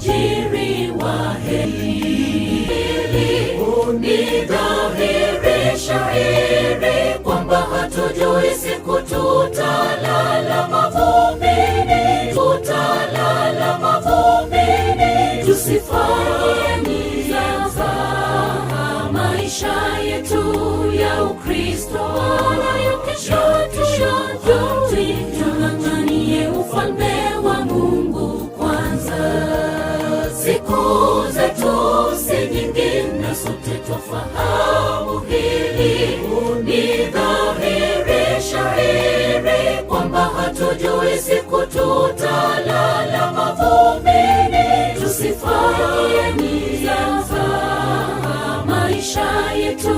tajiri wa heri. Ni dhahiri shahiri kwamba hatujui siku tutalala mavumbini, tutalala mavumbini. Tusifanye za maisha yetu ya Ukristo wala kesho tung'ang'anie ufalme wa Mungu kwanza. Siku zetu si nyingi na sote twafahamu hili. Ni dhahiri shahiri kwamba hatujui siku tutalala mavumbini. Tusifanye za maisha yetu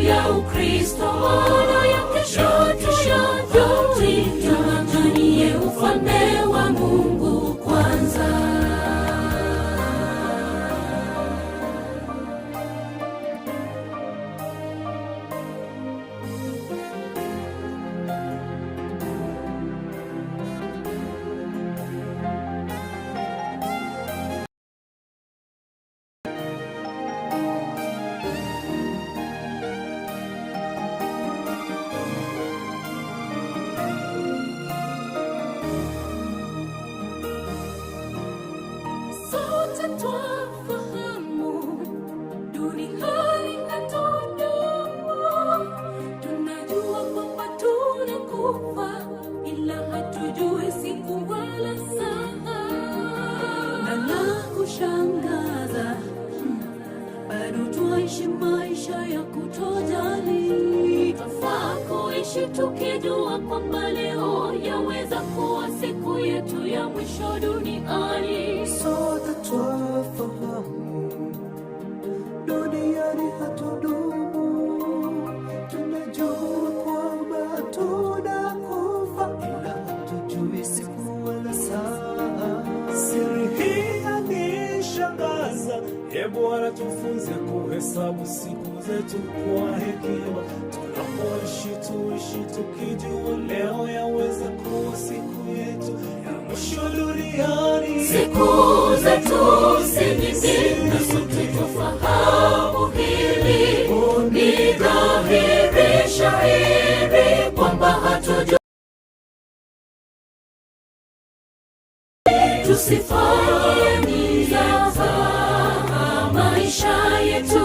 ya Ukristo wala ya kesho tung'ang'anie ufalme wa Mungu kwanza. Twafahamu duniani hatudumu, tunajua kwamba tunakufa, ila hatujui siku wala saa. Na la kushangaza, bado twaishi maisha ya kutojali. Twafaa kuishi tukijua kwamba leo yaweza kuwa siku yetu ya mwisho duniani. Sote twafahamu duniani hatudumu, tunajua kwamba tunakufa, ila hatujui siku wala saa. Siri hii yanishangaza, Bwana tufunze kuhesabu siku zetu kwa hekima. Tunapoishi tuishi tukijua leo yaweza kuwa siku yetu ya mwisho duniani. Siku zetu si nyingi na sote twafahamu hili. Ni dhahiri shahiri kwamba hatujui. Tusifanye za maisha yetu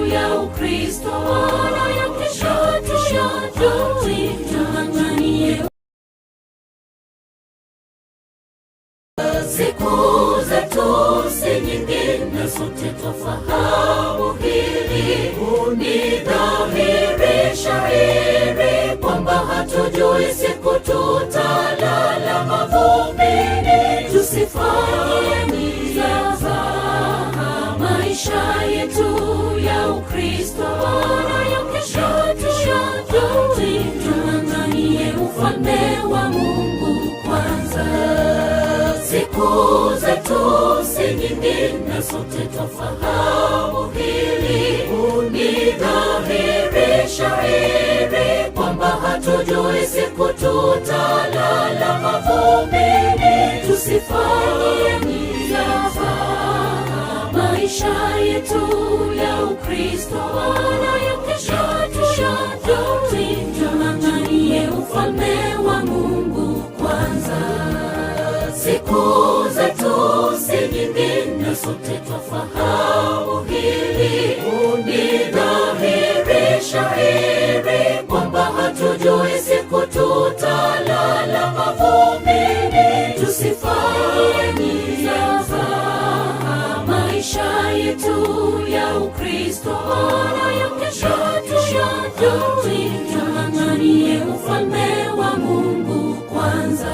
ya Ukristo wala ya kesho tung'ang'anie. Siku zetu si nyingi na sote twafahamu hili. Ni dhahiri shahiri kwamba hatujui siku tutalala mavumbini. Tusifanye za maisha yetu ya Ukristo wala ya kesho tung'ang'anie ufalme wa Mungu kwanza. Siku zetu si nyingi na sote twafahamu hili. Ni dhahiri shahiri kwamba hatujui siku tutalala mavumbini. Tusifanye za maisha yetu ya Ukristo wala ya kesho tung'ang'anie ufalme wa Mungu kwanza. Siku zetu si nyingi na sote twafahamu hili. Ni dhahiri shahiri kwamba hatujui siku tutalala mavumbini. Tusifanye za maisha yetu ya Ukristo wala ya kesho tung'ang'anie ufalme wa Mungu kwanza.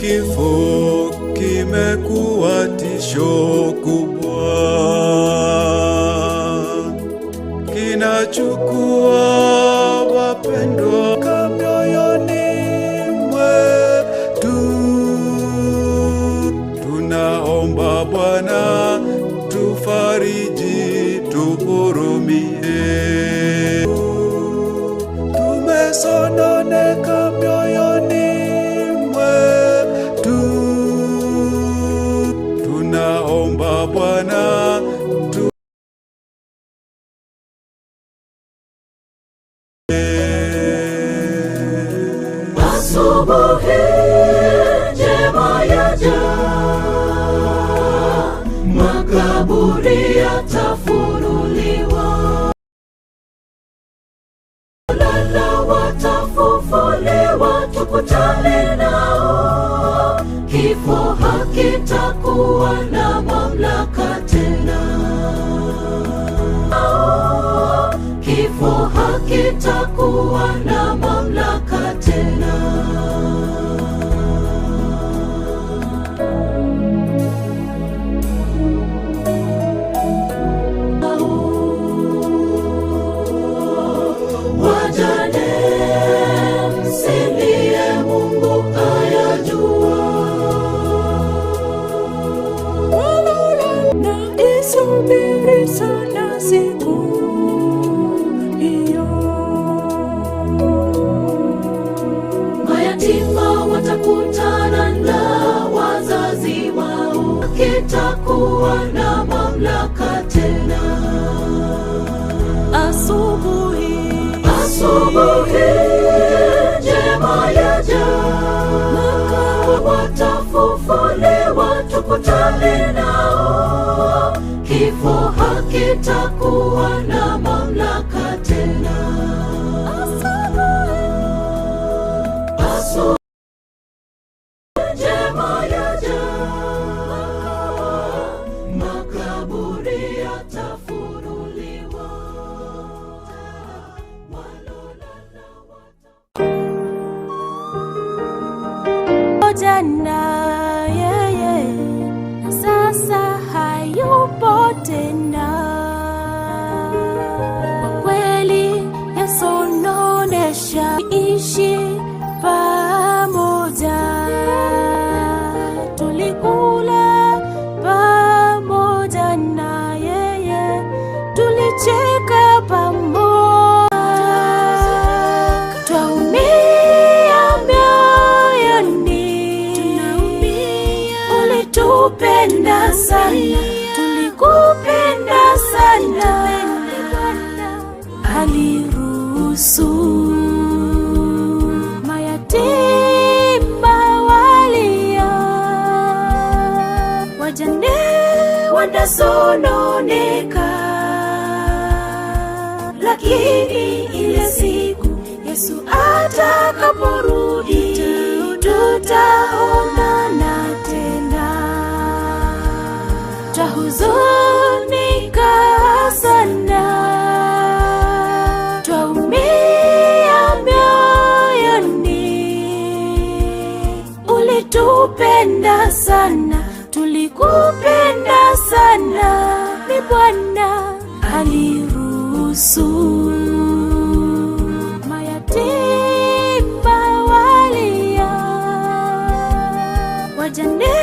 Kifo kimekuwa tisho kubwa, kinachukua wapendwa mioyoni mwetu. Tunaomba Bwana tufariji, tuhurumie. Tumesononeka mioyoni mwetu, tunaomba Bwana asubuhi njema yaja, makaburi yatafunuliwa, lala watafufuliwa, tukutane nao. Kifo hakitakuwa na mamlaka tena, kifo hakitakuwa na mamlaka tena. Wajane msilie, Mungu ayajua. Na isubiri sana siku hiyo, mayatima watakutana na wazazi wao, kitakuwa na mamlaka tena. Asubuhi njema yaja, makaburi watafufuliwa, tukutane nao. Kifo hakitakuwa na mamlaka tena. Asubuhi njema yaja, makaburi yatafunuliwa. Jana yeye na sasa hayupo tena, kwa kweli yasononesha ishi pamoja. Tulikula pamoja na yeye, tulicheka pamoja, Tulipenda sana, tulikupenda sana. Aliruhusu mayatima walia, wajane wanasononeka, lakini ile siku Yesu atakaporudi, tutaonana tena. Twahuzunika sana, twaumia mioyoni. Ulitupenda sana, tulikupenda sana. Ni Bwana aliruhusu mayatima walia, wajane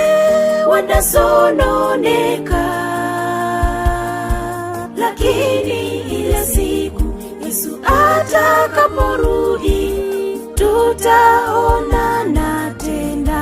wanasononeka, lakini ile siku Yesu atakaporudi, tutaonana tena.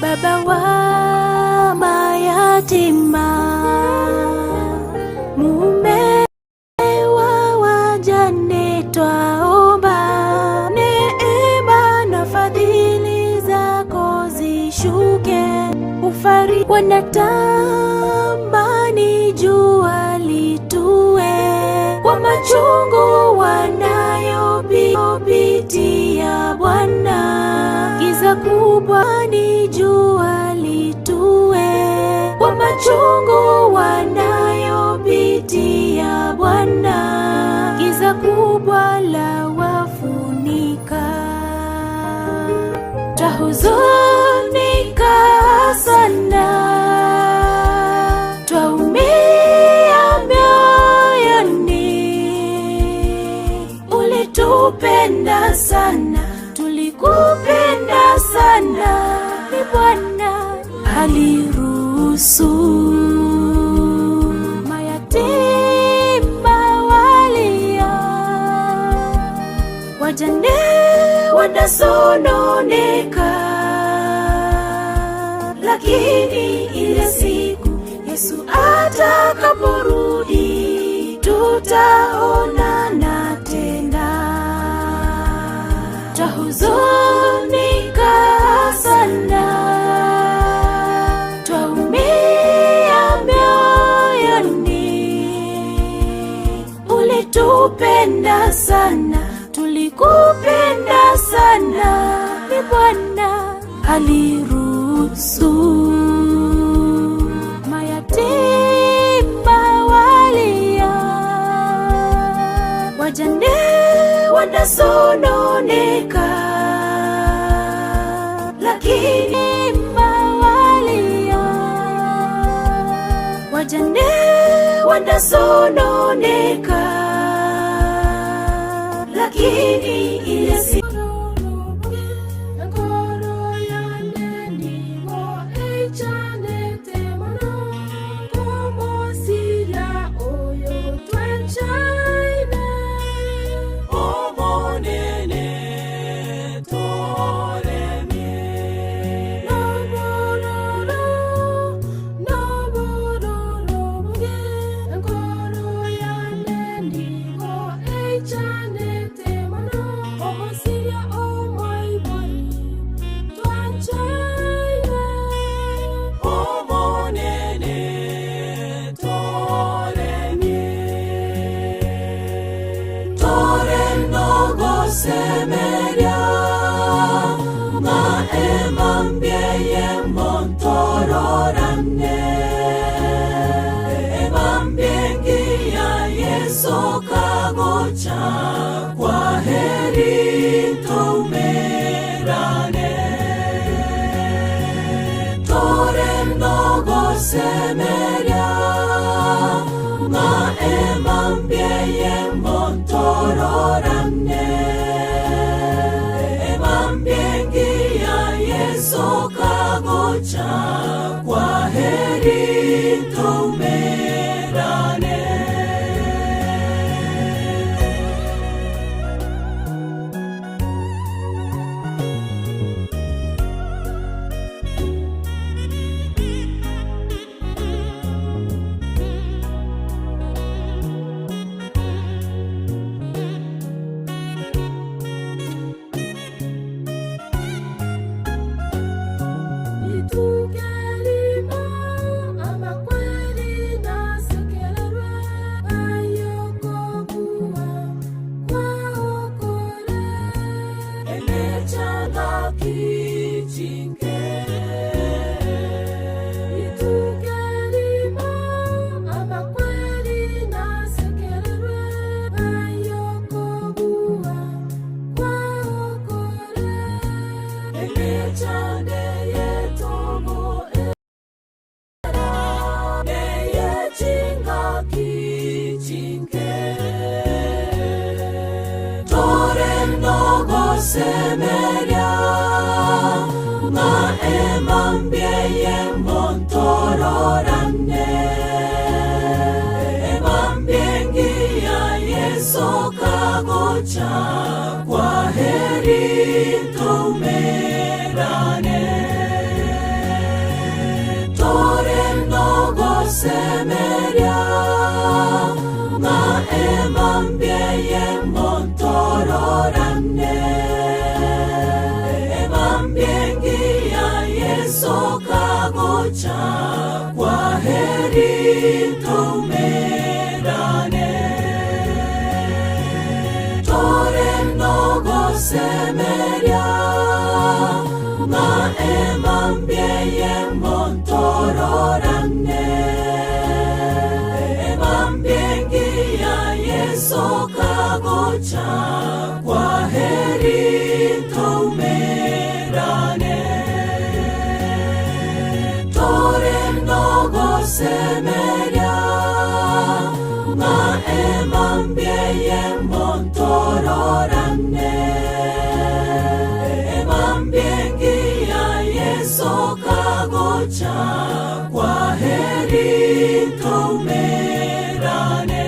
Baba wa mayatima, mume wa wajane, twaomba neema na fadhili zako zishuke. Ufariji wanatamani jua litue, kwa machungu wanayopitia Bwana. Giza kubwa ni jua litue, kwa machungu wanayopitia Bwana. Giza kubwa la wafunika, twahuzunika sana, twaumia mioyoni. Ulitupenda sana, tulikupenda sana, ni Bwana aliruhusu mayatima walia, wajane wanasononeka. Lakini ile siku Yesu atakaporudi, tutaonana tena. Twahuzunika sana, twaumia mioyoni. Ulitupenda sana, tulikupenda sana, ni Bwana aliruhusu mayatima walia, wajane wanasononeka. Lakini walia, wajane wanasononeka. Lakini ile siku semeria ma emambie montororane emambie ya Yesu kagocha kwa heri tumerane tore nogo semeria ma emambie montororane kwa heri tumerane. Semeria ma emambie montororane emambie ya Yesu kagocha kwa heri tumerane tore nogo semeria ma emambie montororane kwa heri tumerane. semeria maema mbieye montororane mbiengi ya Yesu kagocha kwa heri tumerane tore nogo semeria maema mbieye montororane mbiengi ya Yesu kagocha kwa heri tumerane.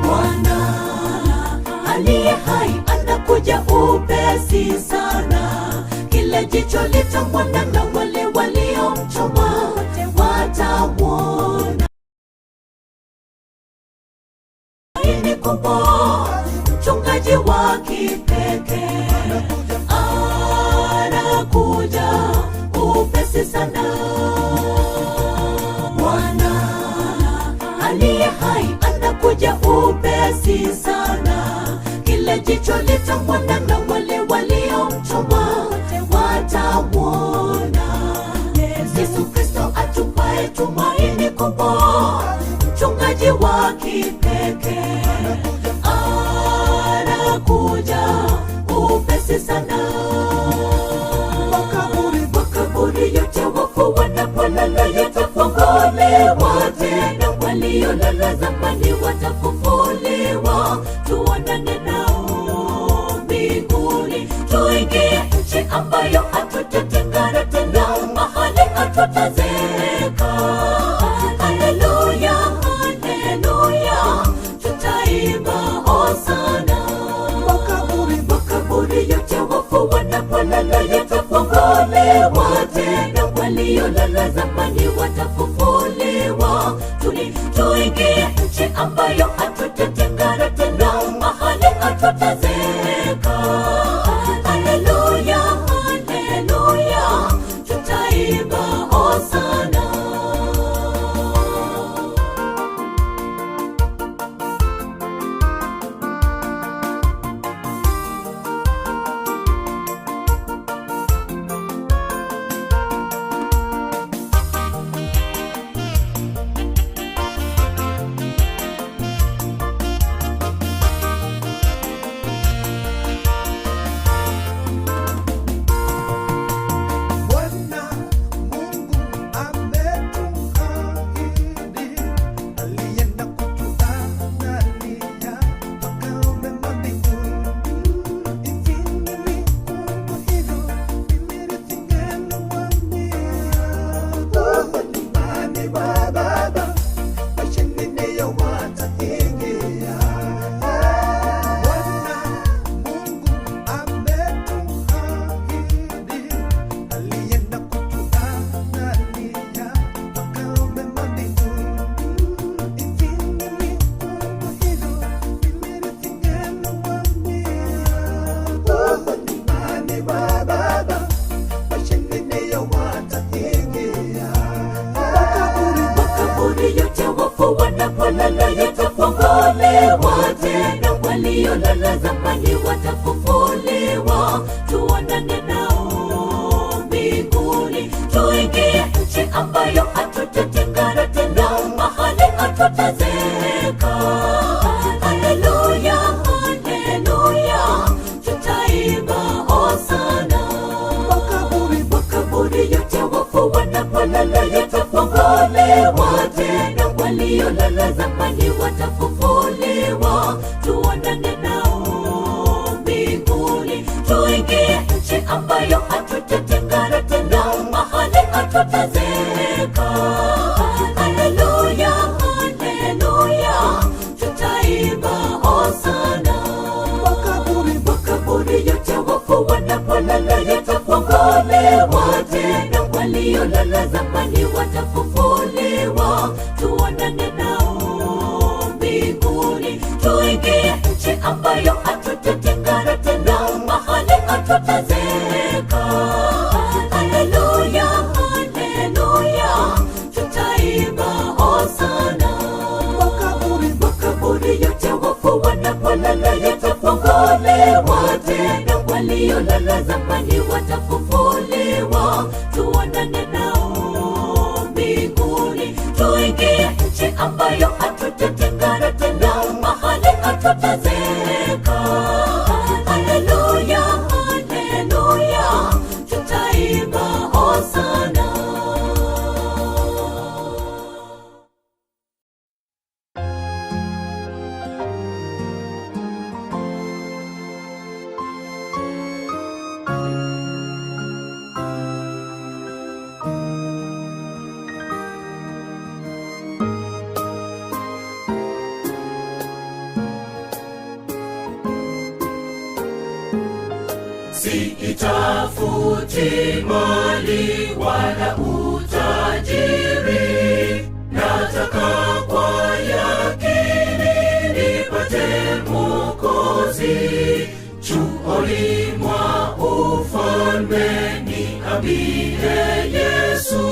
Bwana aliye hai anakuja upesi sana, kile jicho litamwona na wale waliomchoma watamwona. Ni kubwa, mchungaji wa kipekee anakuja upesi sana. Bwana aliye hai anakuja upesi sana, kile jicho litamwona na wale waliomchoma watamwona. Yesu Kristo atupaye tumaini kubwa, mchungaji wa kipekee anakuja upesi sana. Makaburi yote wafu wanapolala yatafunguliwa tena, waliolala zamani watafufuliwa, tuonane nao mbinguni, tuingie nchi ambayo hatutatengana tena, mahali hatutazeka. Haleluya, haleluya, tutaimba hosana. Makaburi yote wafu wanapolala yatafunguliwa tena, waliolala zamani watafufuliwa, tuingie nchi ambayo hatutatengana tena, mahali hatutazeka. Haleluya, haleluya, tutaimba hosana. Wanapolala yatafunguliwa tena, waliolala zamani watafufuliwa, tuonane nao mbinguni, tuingie nchi ambayo hatutatengana tena, mahali hatutazeka. Haleluya, haleluya, tutaimba hosana. Makaburi yote wafu wanapolala yatafunguliwa tena, waliolala zamani watafufuliwa, tuonane nao mbinguni, tuingie nchi ambayo hatutatengana tena, mahali hatutazeka. Haleluya, haleluya, tutaimba hosana. Makaburi yote wafu wanapolala yatafunguliwa tena, waliolala zamani watafufuliwa, tuonane nao hatutazeeka. Haleluya, haleluya, tutaimba hosana. Makaburi yote wafu wanapolala yatafunguliwa tena, waliolala zamani watafufuliwa, tuonane nao mbinguni, tuingie nchi ambayo hatutatengana tena, mahali hatutazeeka. Haleluya, haleluya, tutaimba hosana. Sitafuti mali wala utajiri, nataka kwa yakini nipate Mwokozi. Chuoni mwa ufalme niambie Yesu,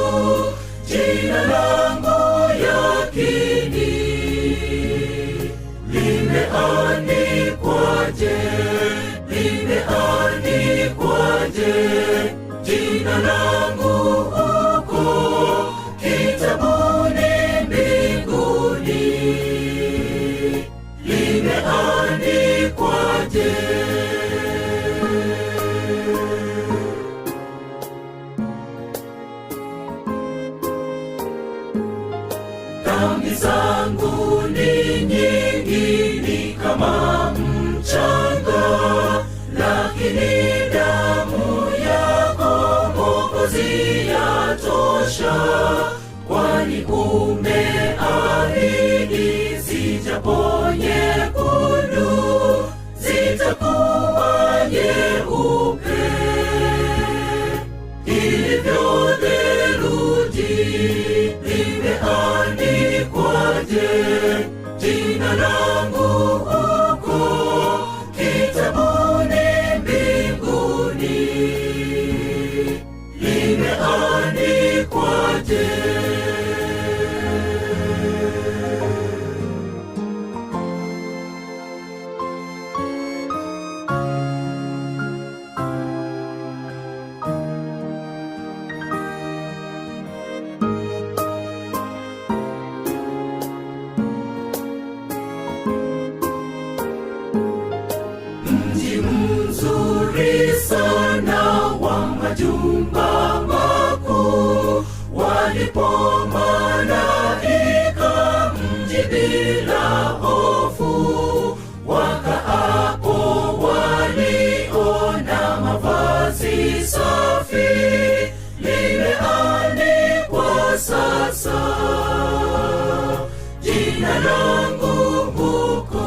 jina langu yakini limeandikwaje? Limeandikwaje jina langu huko kitabuni mbinguni? Limeandikwaje? Dhambi zangu ni nyingi, ni kama mchanga, lakini damu yako Mwokozi yatosha. Kwani umeahidi zijapo nyekundu zitakuwa nyeupe ilivyo theluji. Limeandikwaje jina langu huko kitabuni mbinguni? Limeandikwaje? Mji mzuri sana wa majumba makuu, walipo malaika, mji bila hofu. Wakaapo waliona mavazi safi, limeandikwa sasa jina langu huko.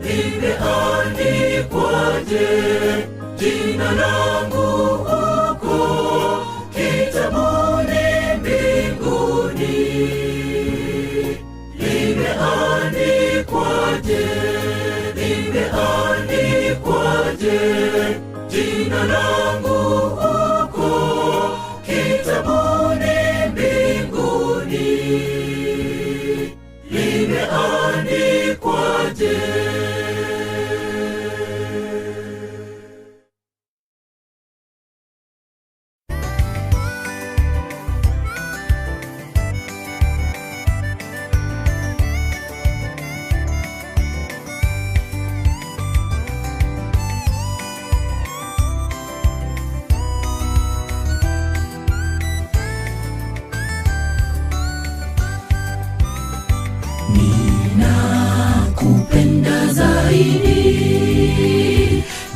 Limeandikwaje jina langu huko kitabuni mbinguni? Limeandikwaje? Limeandikwaje jina langu huko kitabuni mbinguni? Limeandikwaje? Ninakupenda zaidi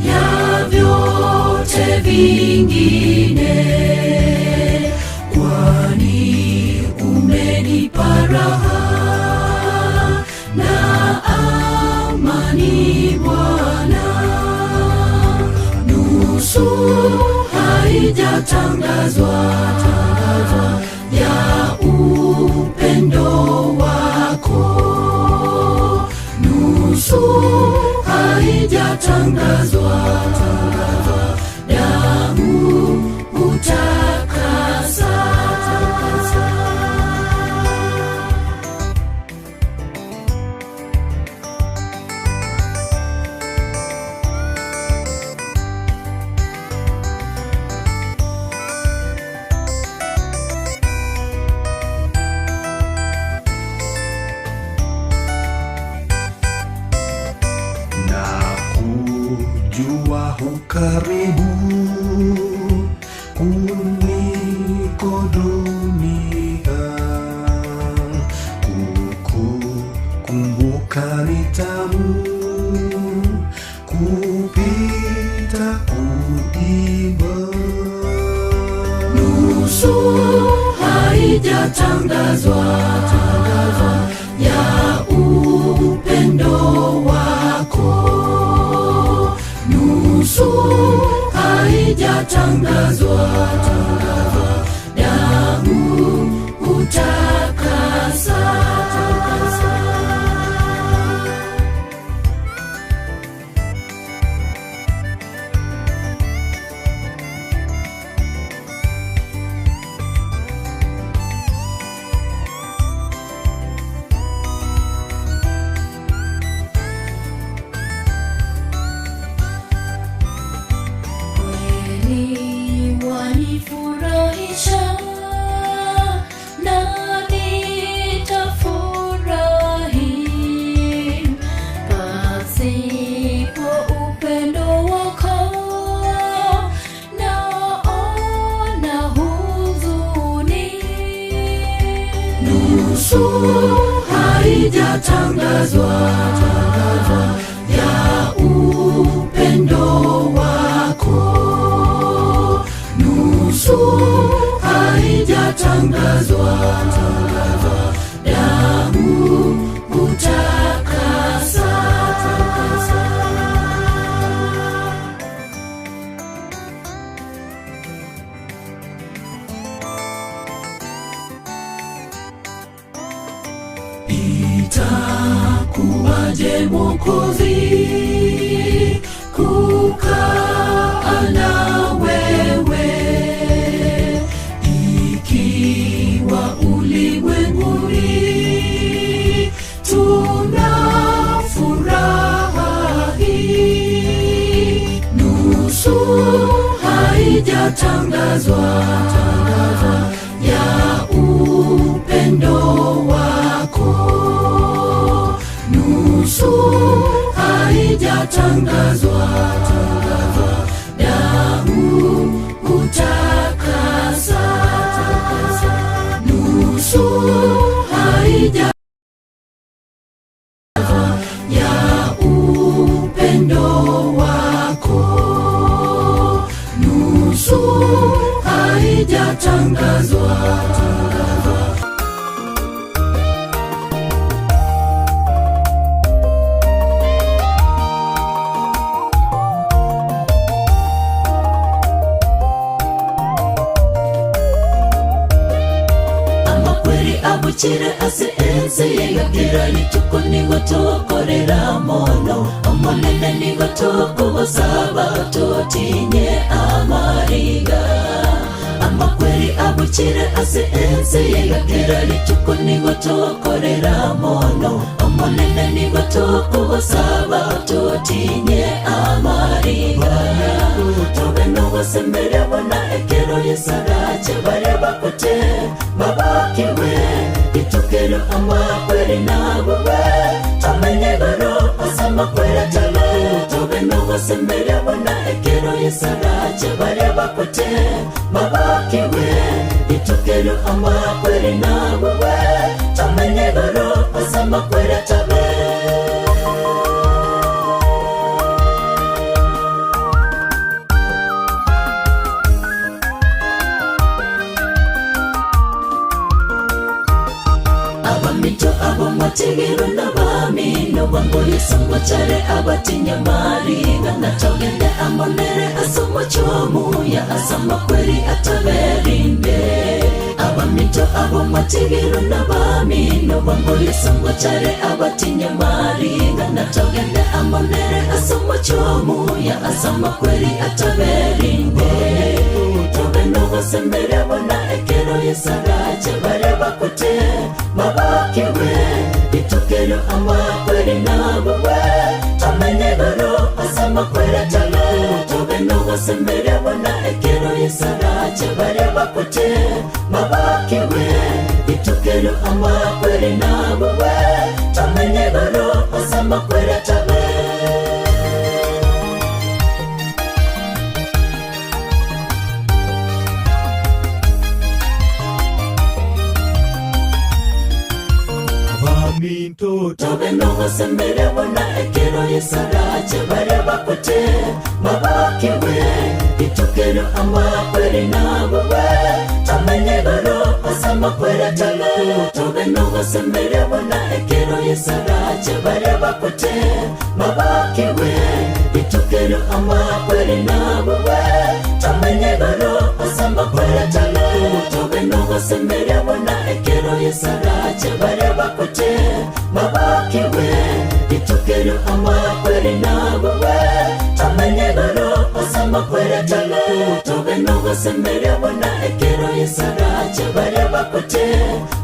ya vyote vingine, kwani umenipa raha na amani Bwana. Nusu haijatangazwa ya upendo wako, nusu haijatangazwa jua hukaribu kuliko dunia, kukumbuka ni tamu kupita kuimba. Nusu haijatangazwa ya upendo wako, nusu haijatangazwa damu utakasa. Wanifurahisha na nitafurahi pasipo upendo wako, naona huzuni. Nusu haijatangazwa ya upendo wako, nusu haijatangazwa damu utakasa. Itakuwaje Mwokozi kukaa na wewe, ikiwa ulimwenguni tuna furaha hii. Nusu haijatangazwa ya upendo wako, nusu haijatangazwa damu utakasa. Nusu haijatangazwa ya upendo wako, nusu haijatangazwa. Abukire ase ense yegagira lituko nigotokorera mono, omonene nigotokobosaba totinye amariga. Amakweri abukire ase ense yegagira lituko nigotokorera mono, omonene nigotokobosaba totinye amariga. Tobe nogosembere bona ekero yesarache bareba kote babakiwe, itukero amakweri nabuwe tamenye baro asamakwera tale. Tobe nogosembere bona ekero yesarache bareba kote babakiwe, itukero amakweri nabuwe tamenye baro asamakwera tale. Abamito abomategero n'abamino bangoye songo chare abatinya mariga, natogende amonere asomo chomuya asamakweri ataberinde. Abamito abomategero n'abamino bangoye songo chare abatinya mariga, natogende amonere asomo chomuya asamakweri ataberinde. Tobe nogosembere bona ekero yesarache bareba kote babakiwe, itukero amakweri nabuwe tamenye baro asamakwera tale. Tobe nogosembere bona ekero yesarache bareba kote babakiwe, itukero amakweri nabuwe tamenye baro asamakwera tale. minto tobe nogo semere bona ekero yesarache bare bakote mabakiwe itukero ama kweri nabo tamenye garo asama kwera talo tobe nogo semere bona ekero yesarache bare bakote mabakiwe itukero ama kweri nabo tamenye garo asama kwera talo tobe nogo semere bona ekero yesarache bare bakote mabakiwe itukero ama kweri nabo tamenye garo asama kwera talo tobe nogo semere bona ekero yesarache bare bakote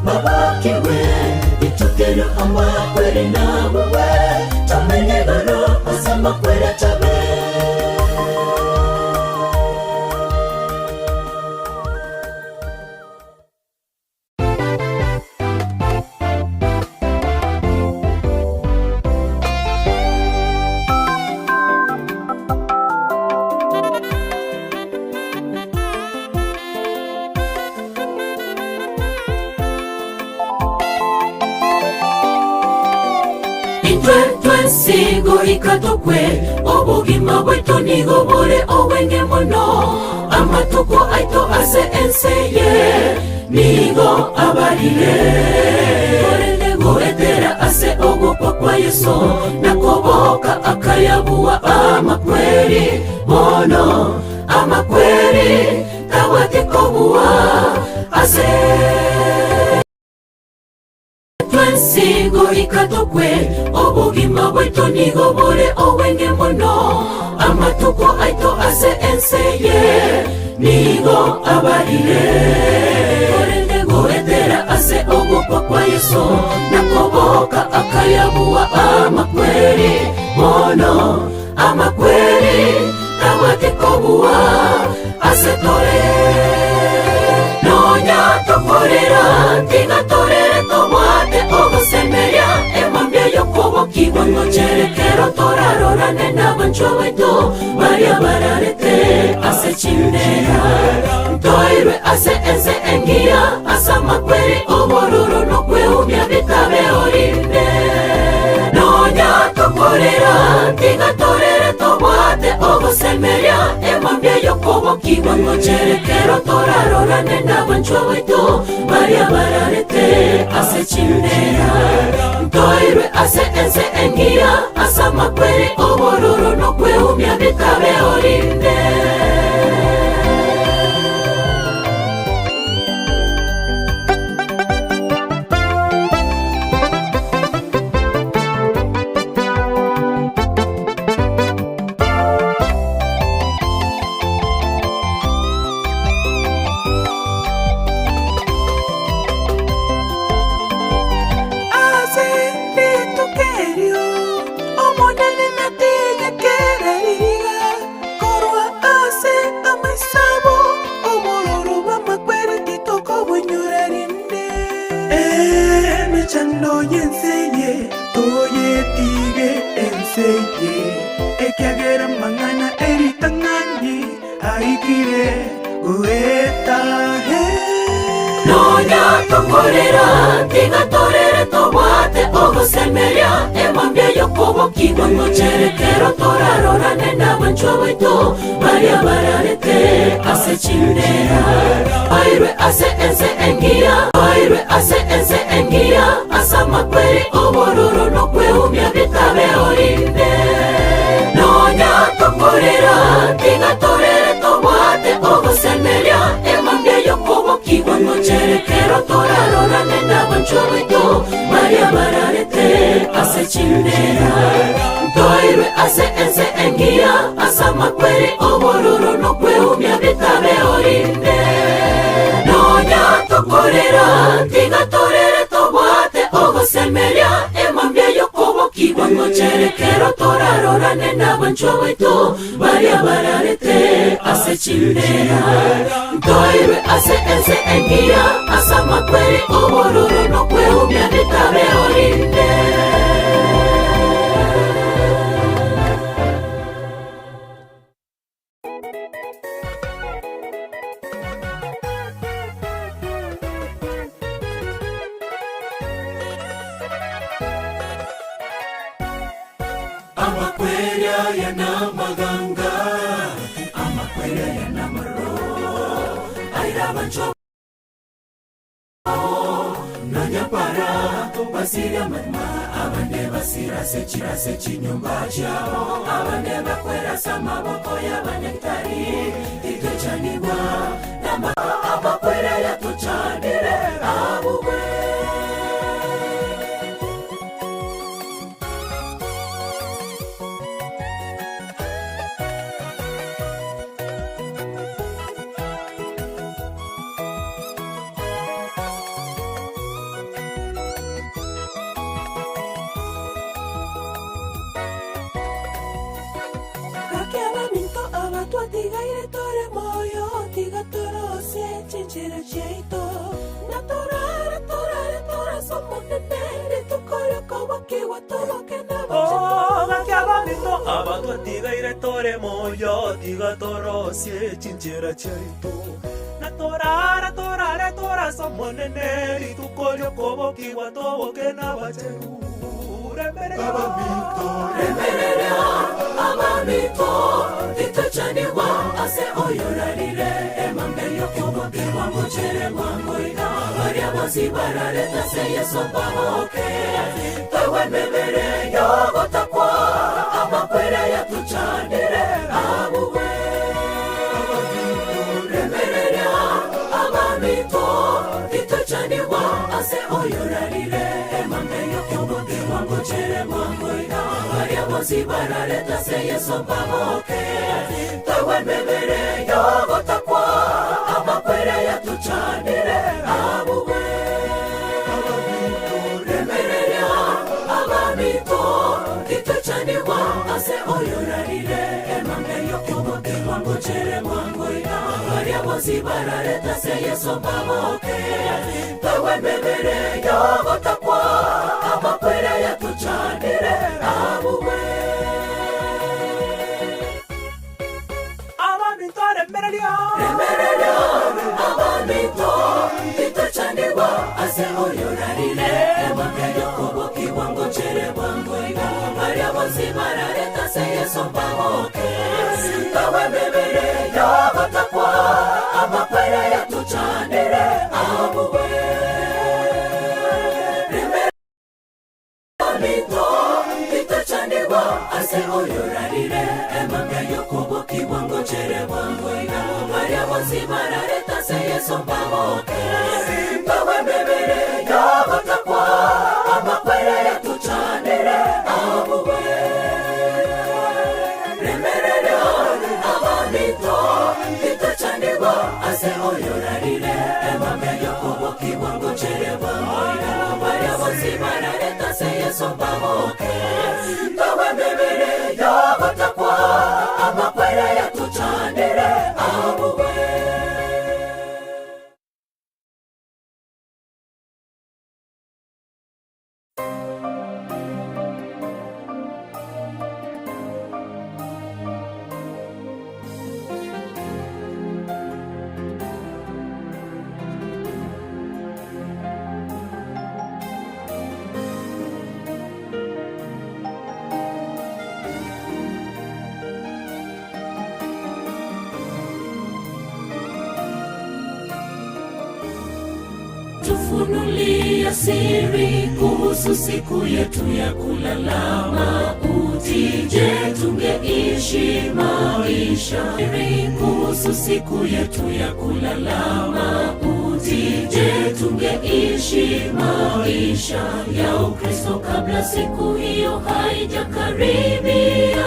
mabakiwe itukero ama kweri nabo tamenye garo asama kwera talo Sigo ikatokwe obugima bwetu nigo bore owenge mono amatuko aito ase enseye nigo abarire korelego etera ase ogopa kwa Yesu nakoboka akayabuwa amakweri mono amakweri tawatikobuwa ase sigo ikatokwe obugima bwetu nigo bore owenge mono amatuko aito ase enseye nigo abarire korelego etera ase ogopa kwa Yesu nakoboka akayabuwa amakweri mono amakweri tawatikobuwa ase tore nonya tokorera tigatorere tomwate ogosemeria emambia yokobo kibono cherekero torarorane n'abanjwa wetu baria bararete ase chindera ntoirwe ase ense engia asa makweri obororo nokweumia bitabe orinde nonya tokorera tigatorere tomwate ogosemeria emambia yokobo kibono cherekero torarorane n'abanjwa wetu baria bararete ase chindera ntoirwe ase ense engia asa makweri obororo nokweumia bitabe orinde chando yenseye toye tige enseye ekiagera mangana eritangani aikire goeta he nonya tokorera tigatorere tobwate ogosemeria emambia yokobo kibono cherekero torarorane n'abanjwa wetu baria bararete ase chindera airwe ase ense engia airwe ase ense engia asa makweri obororo nokweumia bitabe orinde nonya tokorera tigatorere tobwate ogosemeria emambia yokobo kibono cherekero torarorane n'abanjwa wetu baria bararete ase chindera ntoirwe ase ense engia asa makweri obororo nokweumia bitabe orinde nonya tokorera tigatorere tobwate ogosemeria emambia yokobo kibono cherekero torarorane n'abanjwa wetu baria bararete ase chindera ntoirwe ase ense engia asa makweri obororo nokweumia bitabe orinde Amakwera yana maganga, amakwera yana maro, aira bancho nanya para basira mama, abande basira sechi nyumba chao, abande bakwera sama boko ya banyaktari, itechaniwa nama amakwera ya tuchanire abuwe. Tigaire tore moyo, tiga toro se chinchira cheito. Natorare, torare, somonde nere, tu kore kawa kiwa toro ke na bache. Oh, gakiaba mito abato tigaire tore moyo, tiga toro se chinchira cheito. Natorare, torare, somonde nere, tu kore kawa kiwa toro ke na bache. Abamito, itachaniwa ase oyorarire emambeyo kubokerwa muchere mwangoina Maria wazibarare tase yeso bahoke Tewe mebere yogotakwa amakwera ya tuchanire abuwe Remererea abamito, itachaniwa ase oyorarire emambeyo kubokerwa muchere mwangoina Maria wazibarare tase yeso bahoke Tewe mebere yogotakwa amakwera ya tuchanire abuwe Remererea abamito itachaniwa ase oyorarire emambeyo kubokerwa muchere mwangoina Maria wazibarare tase yeso bahoke Tewe mebere yogotakwa amakwera ya tuchanire abuwe Remererea abamito itachaniwa ase oyorarire emambeyo kubokerwa muchere mwangoina Maria wazibarare tase yeso bahoke Tewe mebere yogotakwa amakwera ya tuchanire abuwe Remererea itachaniwa ase oyorarire emambeyo kubokerwa muchere mwangoina Maria wazibarare tase yeso bahoke Tewe mebere yogotakwa amakwera ya tuchanire abuwe Remererea abamito itachaniwa ase oyorarire emambeyo kubokerwa muchere mwangoina Maria wazibarare tase yeso bahoke Tewe mebere yogotakwa amakwera ya tuchanire abuwe Tufunulia siri kuhusu siku yetu ya kulalama utije tungeishi maisha siri kuhusu siku yetu ya kulalama utije tungeishi maisha ya Ukristo kabla siku hiyo haijakaribia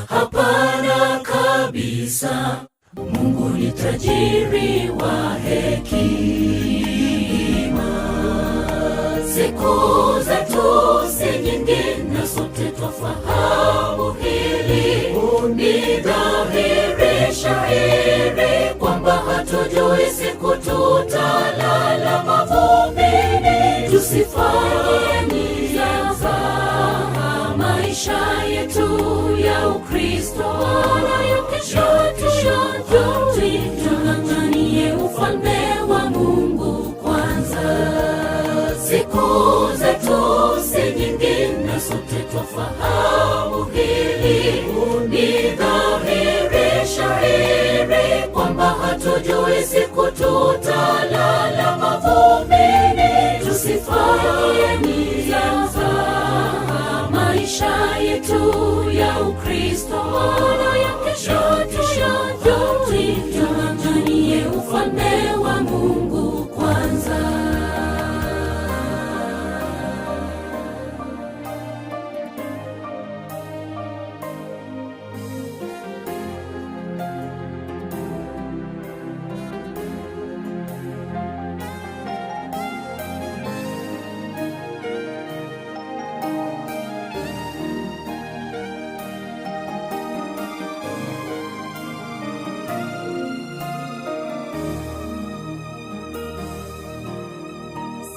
hapana kabisa Mungu ni tajiri wa hekima Siku zetu si nyingi na sote twafahamu hili Ni dhahiri shahiri kwamba hatujui siku tutalala mavumbini Tusifanye nia za maisha yetu ya Ukristo Wala kesho tung'ang'anie ufalme wa Mungu kwanza Siku zetu si nyingi na sote twafahamu hili hili ni dhahiri shahiri kwamba hatujui siku tutalala mavumbini. Tusifanye mizaha maisha yetu ya Ukristo, wala ya kesho tung'ang'anie ufalme wa Mungu kwanza.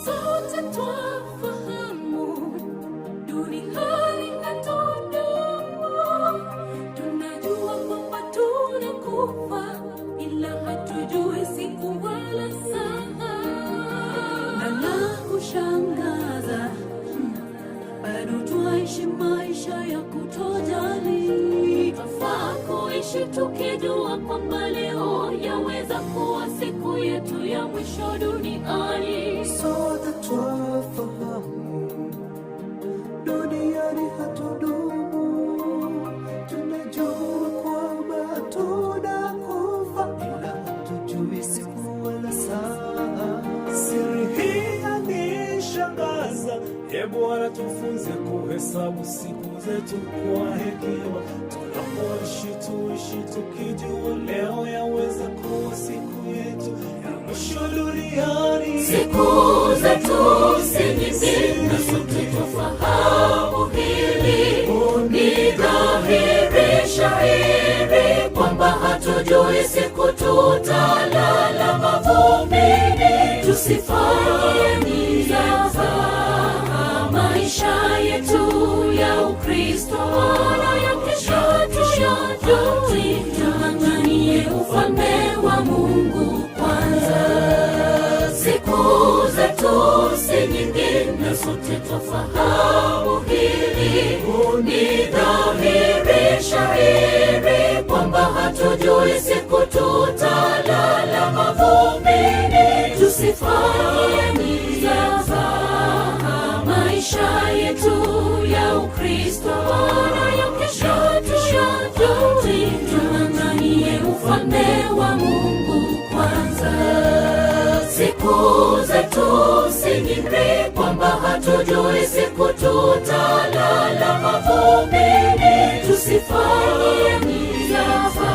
Sote twafahamu dunia inatudumu, tunajua kwamba tunakufa, ila hatujui siku wala saa. Na la kushangaza, bado twaishi maisha ya kutojali. Twafaa kuishi tukijua kwamba leo yaweza kuwa siku yetu ya mwisho duniani. Sote twafahamu duniani hatudumu, tunajua kwamba tunakufa, ila hatujui siku wala saa. Siri hii yanishangaza. Bwana tufunze kuhesabu siku zetu kwa hekima. Tunapoishi tuishi tukijua leo yaweza kuwa siku yetu ya mwisho duniani. Siku zetu si nyingi na sote twafahamu hili ni dhahiri shahiri kwamba hatujui siku tutalala mavumbini. Tusifanye mizaha maisha yetu ya Ukristo, wala ya kesho tung'ang'anie ufalme wa Mungu kwanza. Siku zetu si nyingi na sote twafahamu hili ni dhahiri shahiri kwamba hatujui siku tutalala mavumbini. Tusifanye mizaha maisha yetu ya Ukristo, wala ya kesho tung'ang'anie ufalme wa Mungu kwanza. Siku zetu si nyingi kwamba hatujui siku tutalala mavumbini. Tusifanye mizaha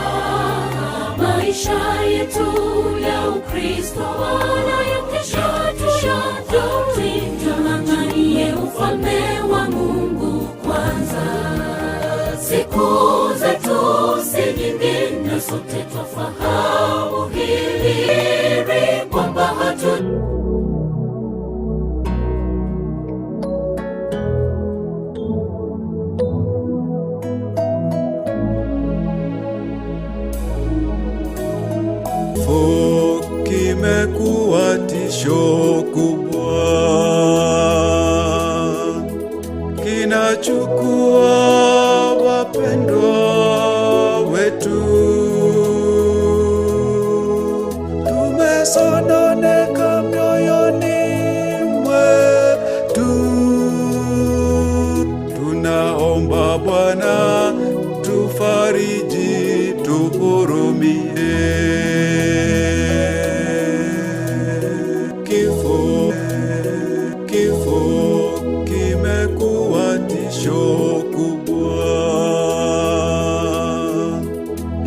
maisha yetu ya Ukristo, wala ya kesho tung'ang'anie ufalme wa Mungu kwanza. Siku zetu si nyingi na sote twafahamu hili kwamba kimekuwa tisho kubwa, kinachukua wapendwa wetu. Tumesononeka mioyoni mwetu, tunaomba Bwana tufariji, tuhurumie. Kifo kimekuwa tisho kubwa,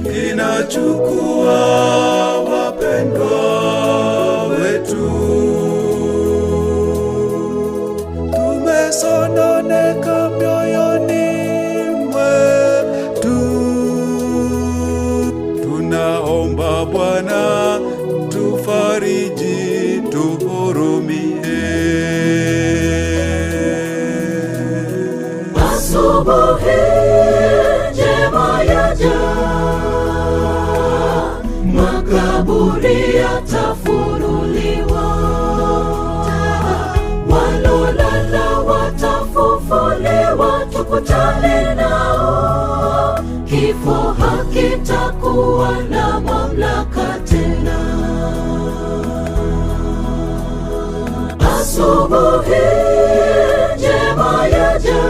kinachukua wapendwa wetu. Tumesononeka mioyoni mwetu, tunaomba Bwana tufariji, tuhurumie. Asubuhi njema yaja, makaburi yatafunuliwa, walolala watafufuliwa, tukutane nao kifo hakitakuwa na mamlaka tena. Asubuhi njema yaja,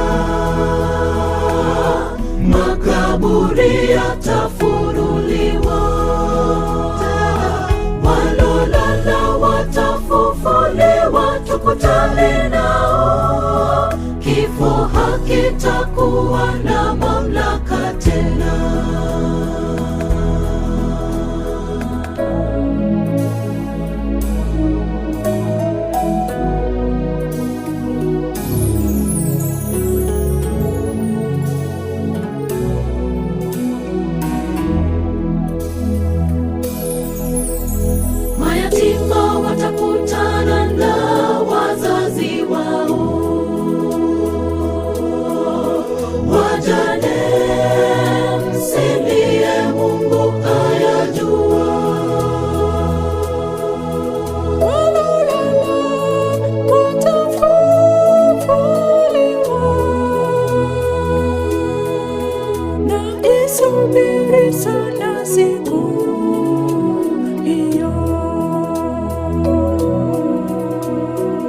makaburi yatafunuliwa, walolala watafufuliwa, tukutane nao, kifo hakitakuwa na mamlaka tena. Mayatima watakutana na wazazi wao, wajane msilie, Mungu ayajua, walolala watafufuliwa, na isubiri sana siku hiyo.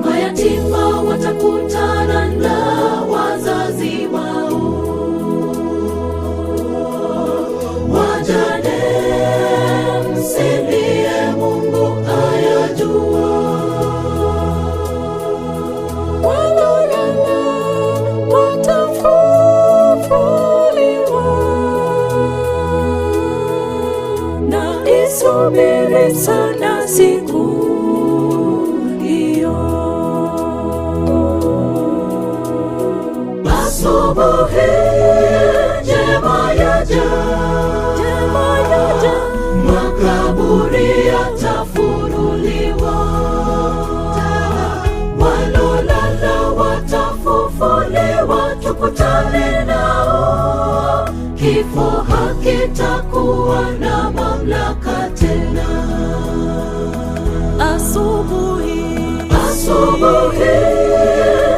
Mayatima watakutana na wazazi wao, wajane msilie, Mungu ayajua, walolala watafufuliwa, na isubiri sana siku hiyo. Asubuhi njema yaja, makaburi yatafunuliwa, walolala watafufuliwa, tukutane nao, kifo hakitakuwa na mamlaka tena. Asubuhi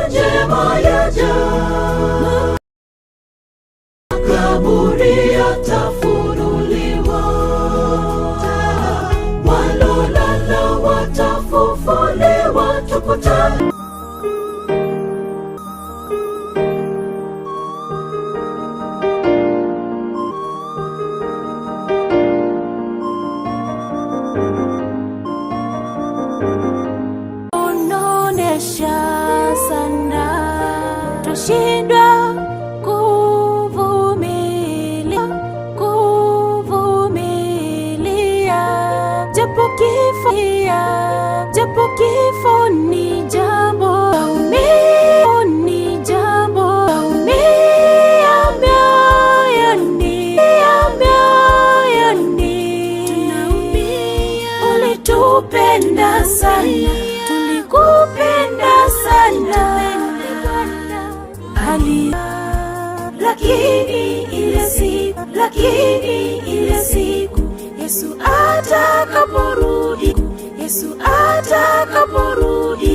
njema yaja, makaburi yatafunuliwa, walolala watafufuliwa, tukutane. Unaonesha sana tushindwa kuvumilia, japo kifo ni jambo, ni jambo umia mioyoni, tunaumia. Ulitupenda sana, tulikupenda sana, lakini ile siku Yesu atakaporudi,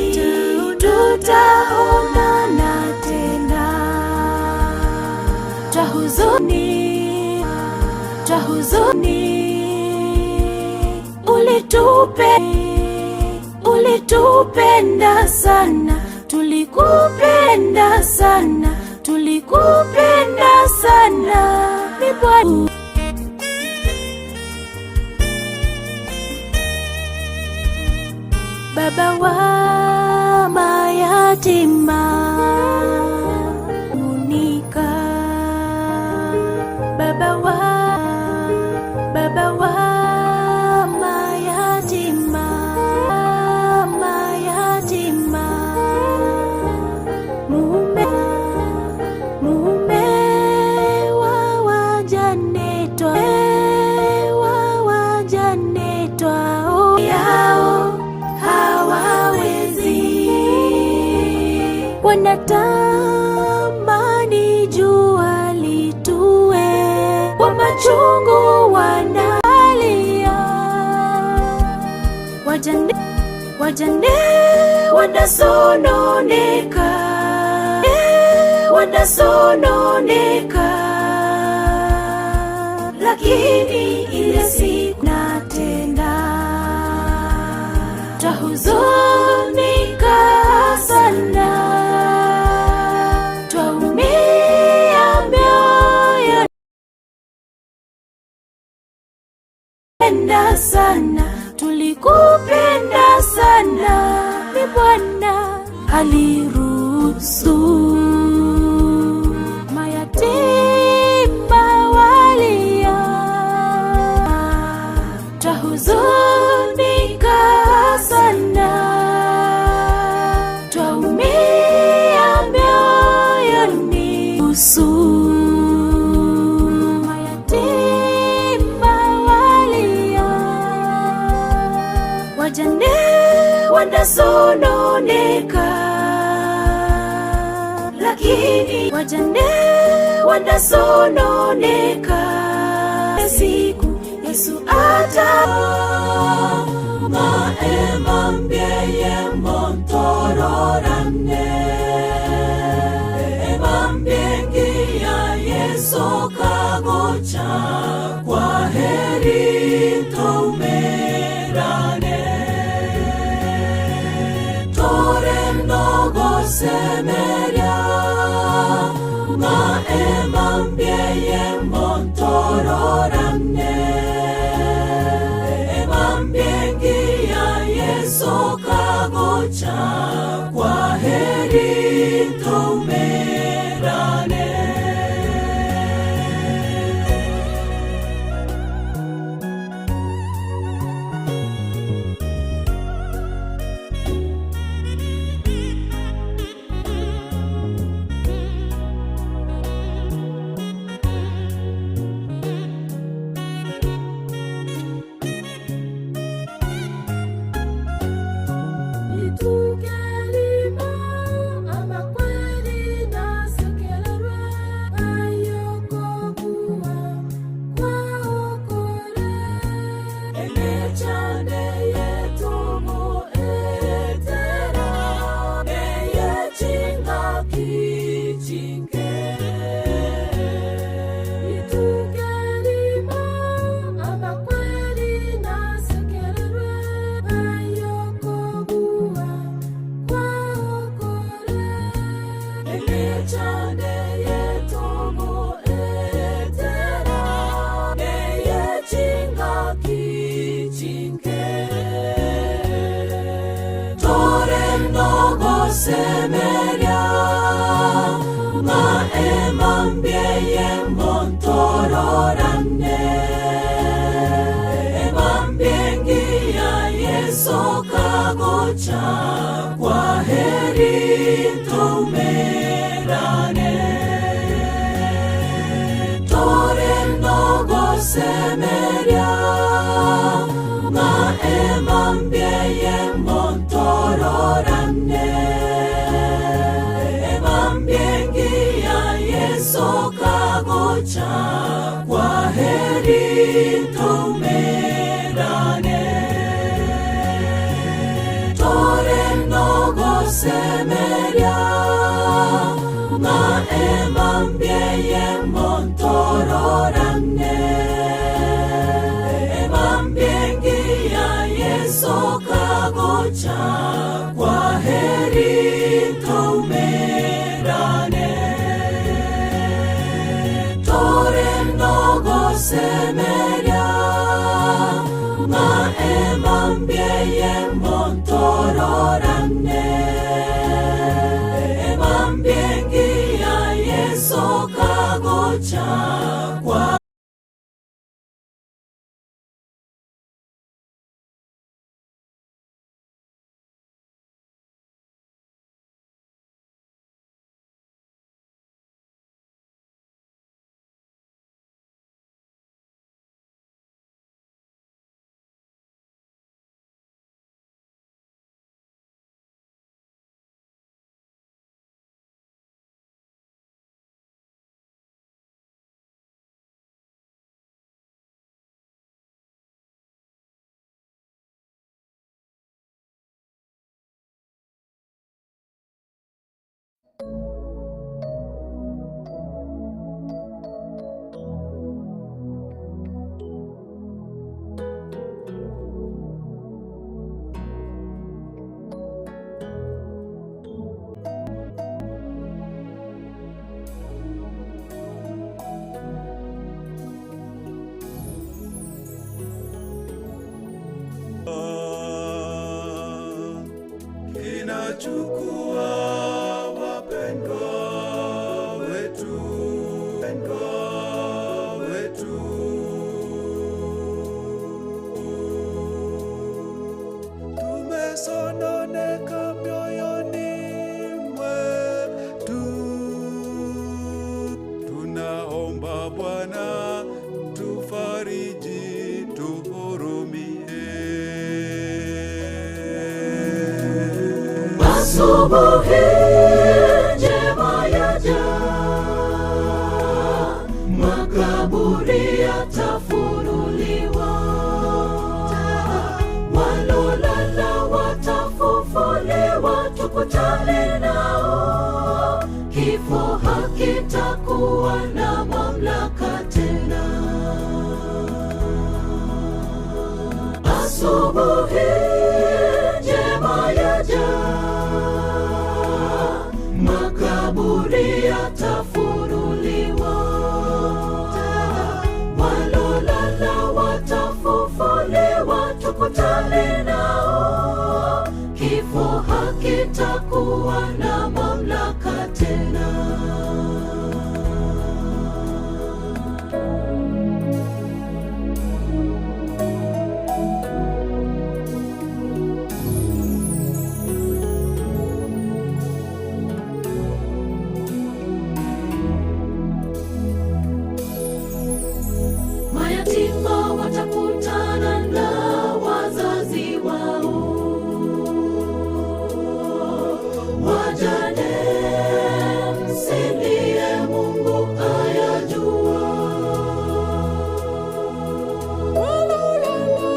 tutaonana tena. Twahuzuni, ulitupenda sana, tulikupenda sana, ni Bwana. Baba wa mayatima unika, Baba wa mayatima mume wa wajane twao yao hawawezi, wanatamani jua litue, kwa machungu wanalia, wajane wanasononeka, lakini ile siku na tena twahuzunika sana, twaumia mioyo, penda sana, tulikupenda sana, ni Bwana aliruhusu mayatima walia, twahuzunika sana, twaumia mioyoni, usu mayatima walia, wajane wanasononeka, lakini wajane wanasononeka, siku Yesu ata maema mbyeye montororane, emambyengi ya Yesu kagocha, kwa heri toumerane, tore ndogo semeria, maema mbyeye montororane, emambyengi ya Yesu kagocha, kwa heri toumerane. Semeria, maema mbyeye montororane, emambyengi ya Yesu kagocha, kwa heri toumerane, tore ndogo semeria, maema mbyeye montororane, kagocha, kwa heri toumerane, tore ndogo semeria, maema mbyeye montororane, emambyengi ya Yesu kagocha, kwa heri toumerane, semeria, maema mbyeye montororane, emambyengi ya Yesu kagocha, Asubuhi njema yaja, makaburi yatafunuliwa, walolala watafufuliwa, tukutane nao, kifo hakitakuwa na mamlaka tena. Asubuhi njema yaja, makaburi yatafunuliwa, walolala watafufuliwa, tukutane nao, kifo hakitakuwa na mamlaka tena. Mayatima watakutana na wazazi wao, wajane msilie, Mungu ayajua, walolala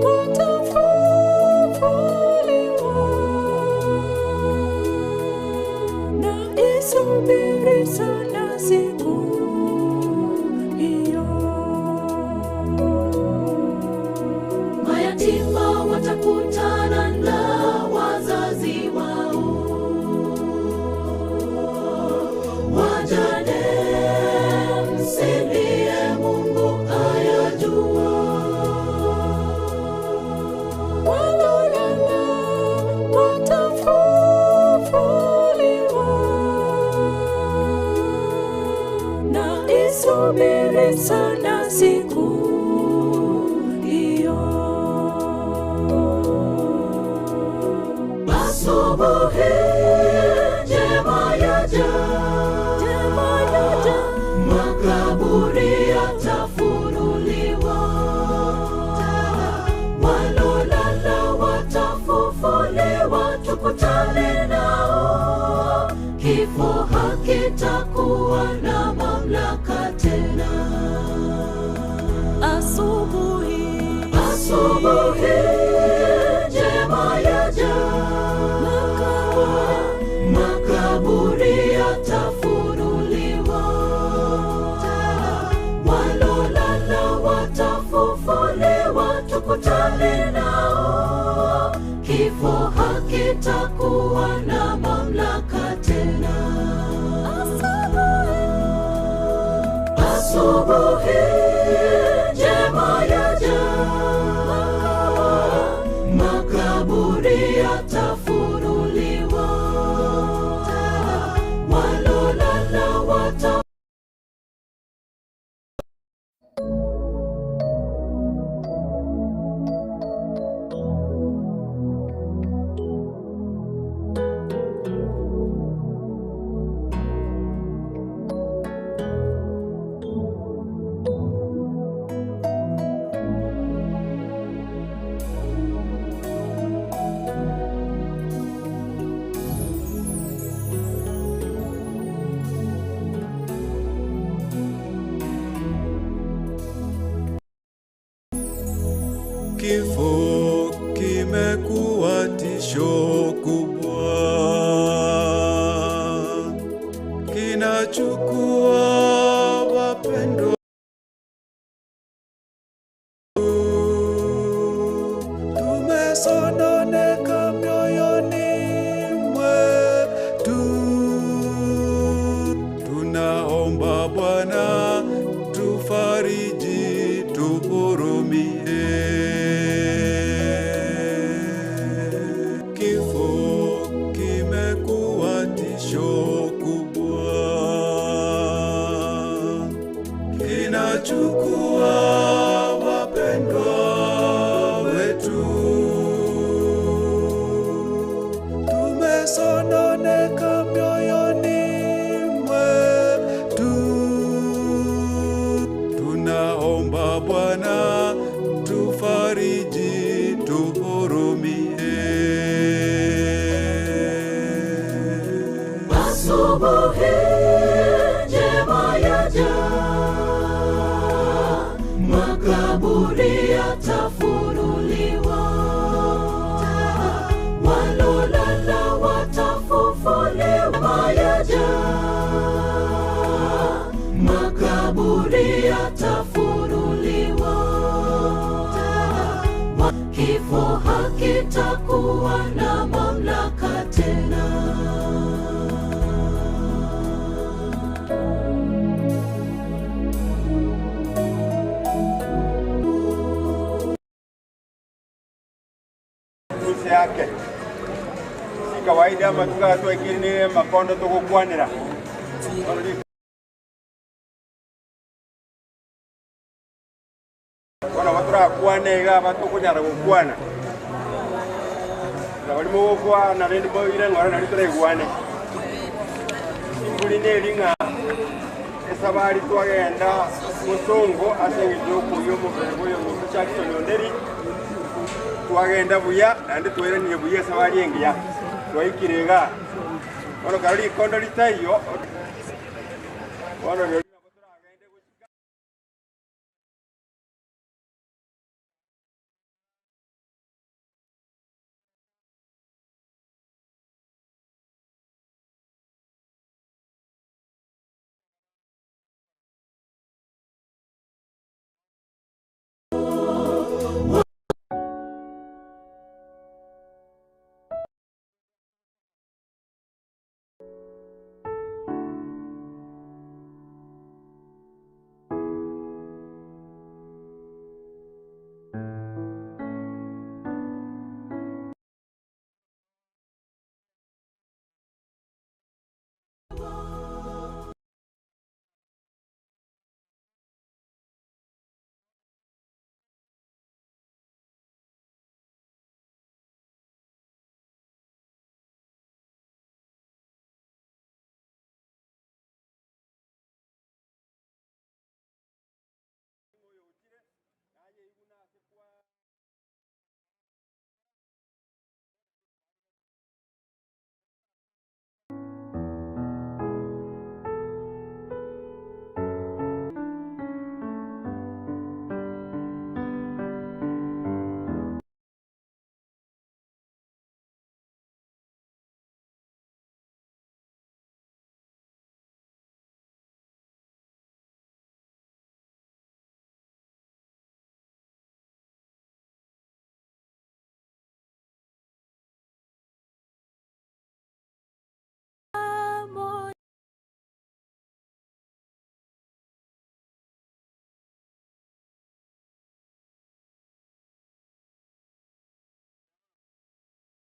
watafufuliwa, na isubiri sana siku hiyo. Mayatima watakutana na wazazi wao, wajane msilie, Mungu ayajua, walolala watafufuliwa, na isubiri sana siku hiyo. Asubuhi njema yaja, makaburi yatafunuliwa, walolala watafufuliwa, tukutane nao, kifo hakitakuwa na mamlaka tena. Asubuhi njema yaja, makaburi yatafunuliwa, walolala watafufuliwa, tukutane nao, kifo hakitakuwa na mamlaka tena. Asubuhi njema yaja, makaburi yatafunuliwa, walolala wata Kifo kimekuwa tisho kubwa, kinachukua wapendwa. Tumesononeka mioyoni mwetu, tunaomba Bwana tufariji, tuhurumie. Kifo kimekuwa tisho kubwa, kinachukua wapendwa wetu. Tumesononeka mioyoni mwetu, tunaomba Bwana tufariji, tuhurumie. kaburi atafunuliwa. Kifo hakitakuwa na mamlaka tena. Yake si kawaida ama tukatwekine makondo tugukwanira wana baturakwane iga batukunyara gukwana na bali mugukwana rendi boire ngora nari turegwane imbuli nelinga esabari twagenda musongo asengije okuyo mubere mu cyakito nyonderi twagenda buya andi tweraniye buya sabari engiya twaikirega ono kali kondo litayo ono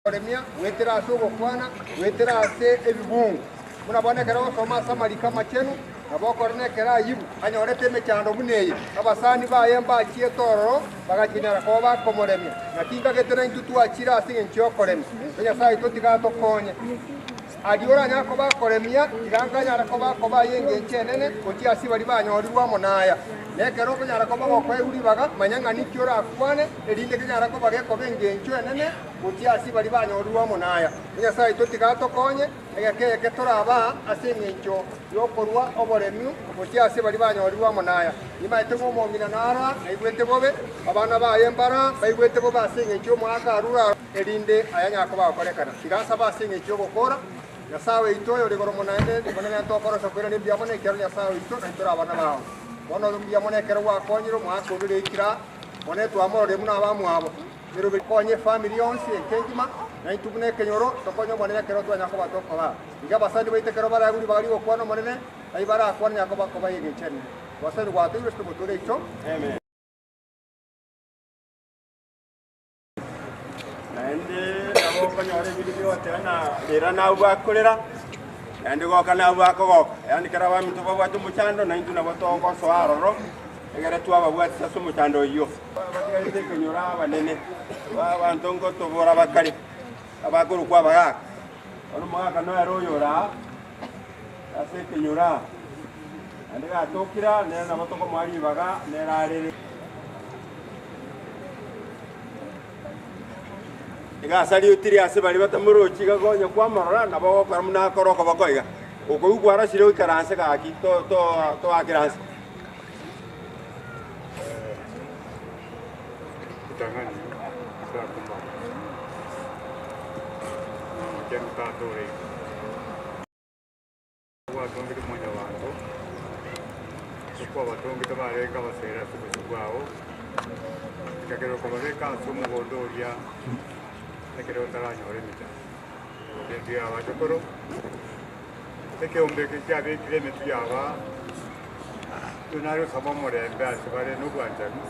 Oremia wetera sogo kwana wetera se ebibungu muna kera soma samali kama chenu abakorne kera yibu anyorete mechando muneye abasani bayemba chietoro bagakinyara ko bakomoremia nakinga getera intutu achira asinge nchiokoremia benya sai totika tokonye adiora nyako bakoremia iganga nyara ko bayenge chenene ochi asi bali banyorirwa monaya nekero kunyara ko bagokwe uri baga manyanga nikiora akwane erinde kunyara ko bageko benge chenene ochi asi bali banyorirwa monaya benya sai totika tokonye egeke toraba asinge ncho yokorwa oboremio ochi asi bali banyorirwa monaya imaite ngo momina nara naigwete bobe abana bayembara baigwete bobe asinge ncho mwaka arura erinde ayanyako bakorekana igasa basinge ncho gokora Nyasawe itoyo rigoro munane bonene ntokoro sokwera ni bya mone kero nyasawe ito na itora abana bawo bono bya mone kero wakonyiro mwako ndire ikira mone twamorore muna abamu abo biro bikonye family yonse enkengima na itubune kenyoro tokonyo mone kero twanyako batoko ba iga basandi baite kero bara guri bari okwana monene ai bara akwana nyako bakoba yege chene wasani gwate bisto botore ito amen kanyore video tena era na ubakolera andi gokana ubakogoko yani kera wa mtu baba tu muchando na induna batongo so aroro egere tu aba bwati saso muchando iyo bagire kenyora banene wa ntongo to bora bakari abakuru kwa baga ono mwaka no eroyora ase kenyora andi ga tokira ne na batongo mwari baga ne rarere Igasali utiri ase bali batamuro chiga gonyo kwa marora na bawo kwa muna koroko bakoiga uko ugwara sire ukaranse gaki to akiranse Kitangani sa kumba Kenta dore wa dongi moja wako kwa batongi tabarenga basera kubao kakero kwa bareka sumu gondoria kakero taranyore mita ndio abachokoro eke ombeke kyabe kilometer yaba tunario sabamore mbase bare no bwanjani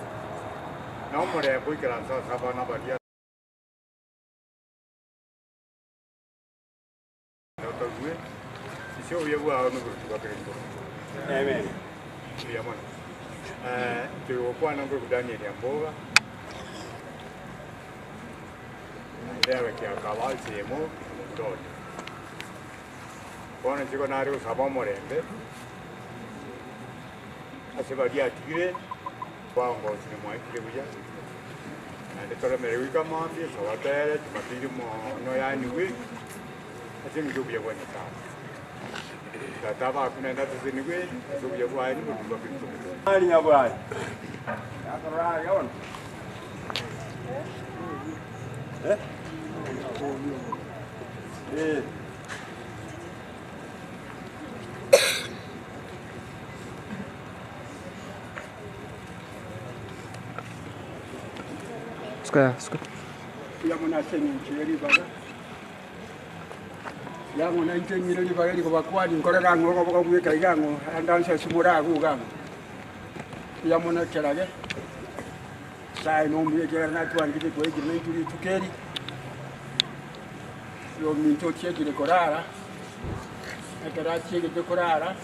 na omore boikira sabana badia sio yewa no bakristo amen yamana tuokwana ngo Daniel Yamboga ndewe kia kawal semo dot kwana chiko nario sabamorembe asebadia tigre kwango sinimwa kibuya ande tore merewika mambi sawatere tumapiri mo no yani wi asingi kubuya kwa nita taba kuna ndatu sinigwe kubuya kwa ni kubuya kwa ali nyabwali akora yawon yamuna senyeri baga yamuna ntenyeri baga liko bakwani nkorera ngo bako kweka igango andanse simura agugango yamuna kerage sai no mbiye kera na twangite kwege mentuli tukeri yo minto cheke korara akara cheke korara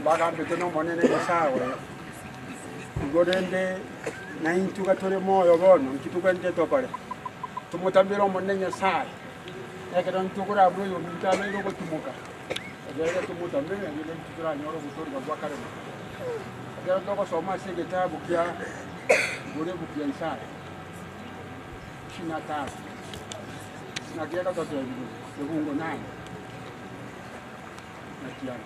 baga mbete no monene sawe godende na intuka tore moyo bono kituka nteto pale tumutambira monenya sai ekera ntukura bro yo mitame ro tumuka agera tumutambira ngile ntukura nyoro gutori kwa kare agera toko soma se kitabu kya bure bukya sai china ta na gera to to bungo nani na kiana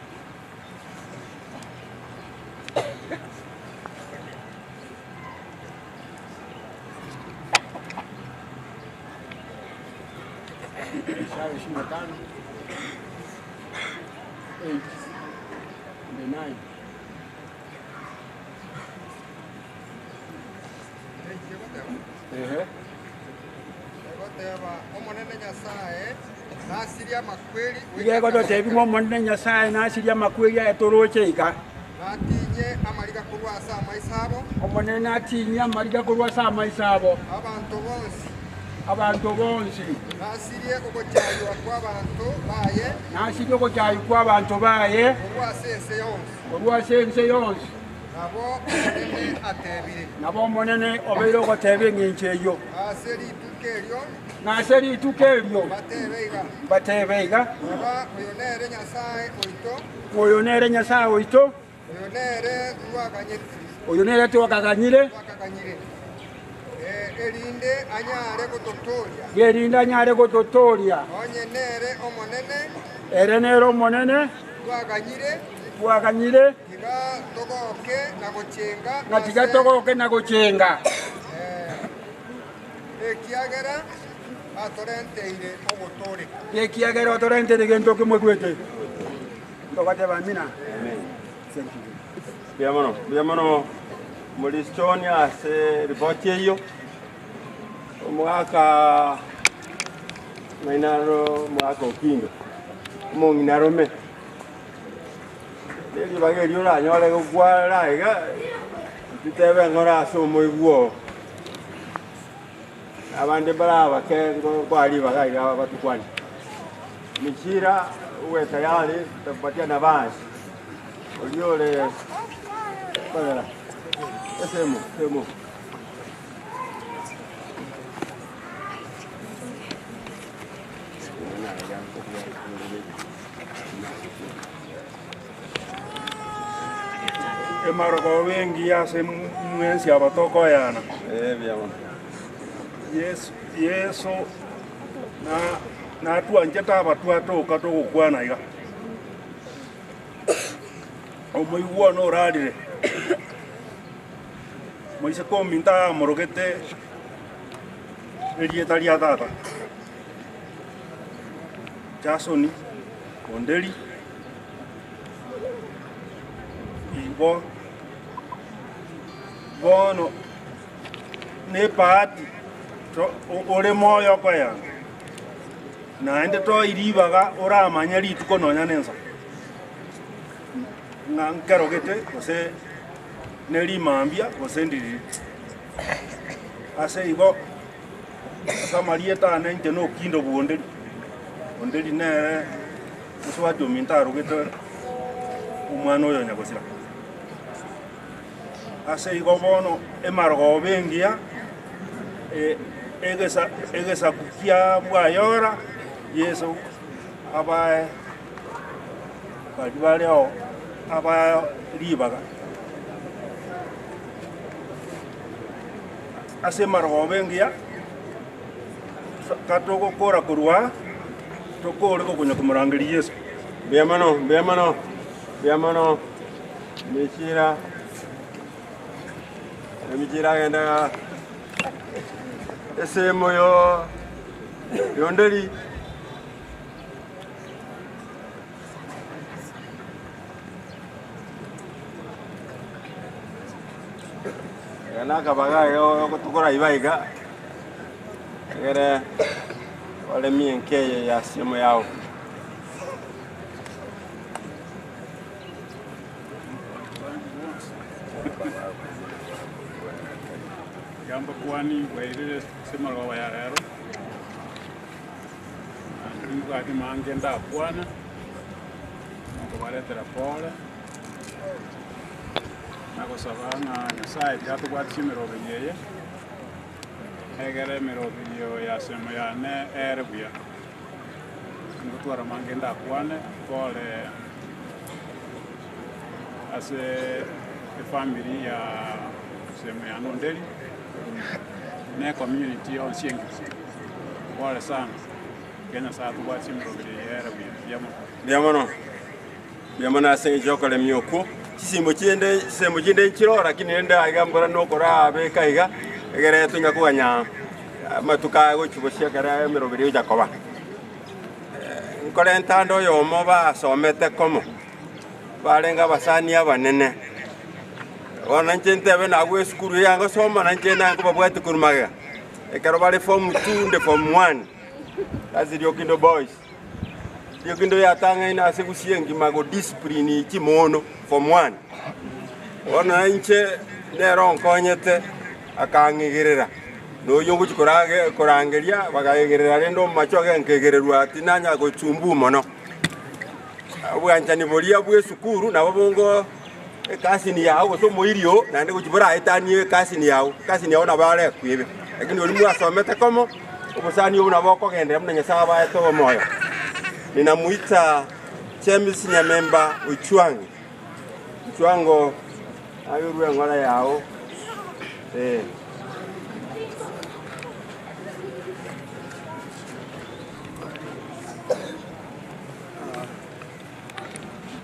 Sabe, 25, 8, 9. Igeko to tebi mo monne nyasaye na siria makweli etoroche ika natinye amarika kurwasa amaisabo omonene atinya amarika kurwasa amaisabo abantu bonsi nasirie okukyaywa kw'abantu baye nasirie okukyaywa kw'abantu baye olwasense yonsi nabo omonene obeire okoteba eng'enki eyo nase rituka eryo batebeiga oyo nere nyasaye oito oyo nere twakaganyire gerinde anyare gototoria ere nere omonene twaganyire na tiga togoke na gochenga ekiagera atorenteire gento kimwe gwete ndogateba mina biamono muri Estonia ase ripoti eyo omwaka mainaro mwaka okinga monginarome Deli bageri ora nyore gwara iga tutebe ngora asomo igwo abande baraba kengo kwali bagaiga batukwani Michira uwe tayari tapatia na basi uliole bala semo Maroko wengi yase mwensi abatoko yana biamono Yesu na tuanjeta abatu atoka togukwana iga omuigwo no rarire moise kominta morogete erieta ria tata Jasoni Ondeli bono ne pati ore moyo kwa ya na ende to iribaga oramanya rituko nonya nensa na nkerogete ose neri mambia ose ndiri ase igo samarieta na nte no kindo buonderi onderi ne uswatu mintaro gete umwana oyo nyagosira ase igo bono emargo bengia egesa kukia bwayora Yesu abae kadibaleo aba ribaga ase margo bengia katoko kora kurwa tokore kokunya kumurangiri Yesu Biamano Mechira genda ese moyo yonderi Gana kabaga yo kutukora ibaiga gere wale mienke ya simu yao Gamba kwani wairire semalo wa yarero Ndugu ati mangenda bwana Ngobaletera pole Nako sabana nyasaye jatu kwa chimirobe yeye Egere mirobe ya semo ya ne erebuya Ngutwara mangenda bwana pole Ase family ya semo ya Nondeli ne community on Siengi pole sana Kenya saa tu kwa chimirobe yeye Biamana ase jokole myoko simo chinde chiro lakini enda agambora no kora abeka iga egere tunga kwanya matuka go chubosia kara mirobiri jakoba nkole ntando yo moba somete komo balenga basani abanene ona nchente bena gwe skuru yango soma na nchena ngo babwati kurumaga ekero bale form 2 nde form 1 aziri Kindo boys Kindo ya tanga ina asekusiengi mago discipline chimono form 1 ona inche nero nkonyete akangigirira no yongu korangeria bagagerera rendo machoge nkegererwa tinanya go chumbu mono abwanjani bolia bwe sukuru na babongo kasi ni yao so moirio na ndego chibora etanie kasi ni yao na bale kwibe lakini olimu asomete komo ubusani una boko gende mnenya saba eto moyo ninamuita James Nyamemba Uchwango ayurwe ngora yao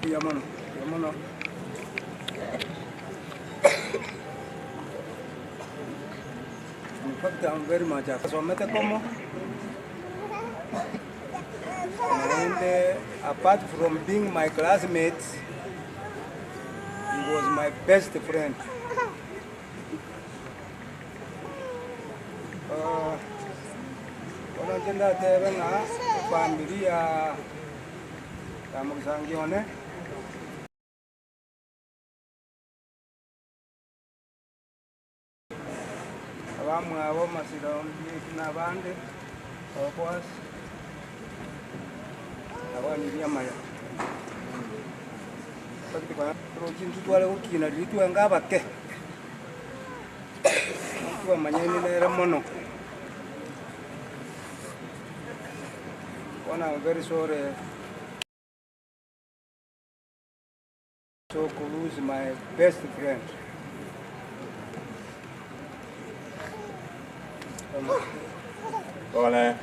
Biamano In fact, I'm very much so Metacomo. And apart from being my classmate, he was my best friend. Wanatenda tebe na familia ya Mugsangione. Abamu abo masira na bande okwas abani byamaya Pati kwa projintu twale ukina litu ngabake kwa manyeni na mono I'm very sorry to lose my best friend. Wale,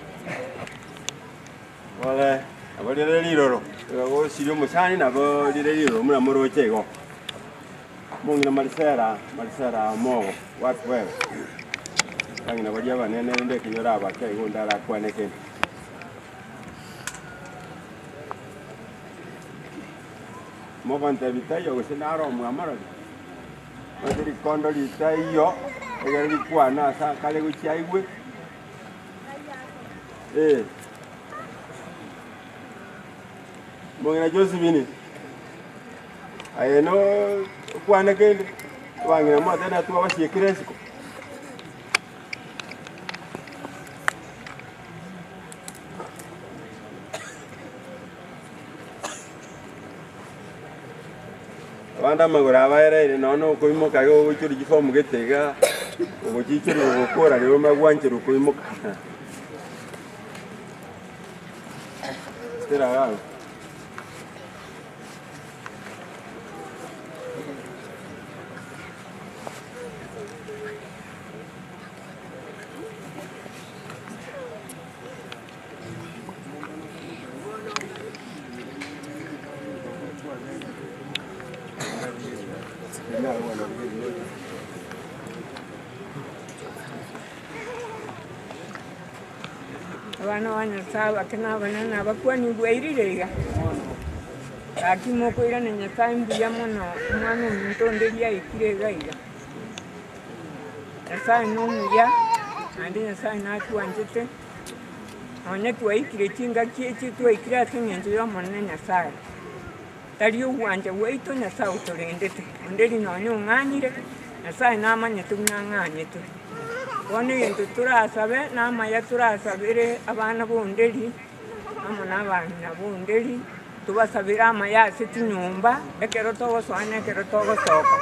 abali leliro. Go sirio musani na bo leliro muna moro chego. Mungi na Marisera mo what well. Tangi na bajaba nene nde kinyora ba kai gondala kwa neke. mogonte bitayo gusinaro mwamara matiri kondo litayo egeri kwana sa kale guchiaigwe mongena Josephine ayeno kwana kende wangina mata na tuwa wasiekresiko wanda magura abaire nono kuimuka go guchuri gifomu getega uguchichuri gukora rero magwanchiro kuimuka stera gago abana banyasaye bakena banana bakwani bwairire akimo koira nyasaye mbuya mono umwana omuntu onderia ikire gaiga nyasaye nomuya andi nyasaye natwanjete onye twaikire chinga kiechi twaikire asengenzo yomonene nyasaye tari obwanje bwaitu nyasaye uturendete onderi nonye ung'anyire nyasaye namanyete bung'ang'anyete bono egento turasabe namaya turasabire abana bonderi amo n'abana bonderi tubasabire amaya ase tinyumba ekero togosoana ekero togosoka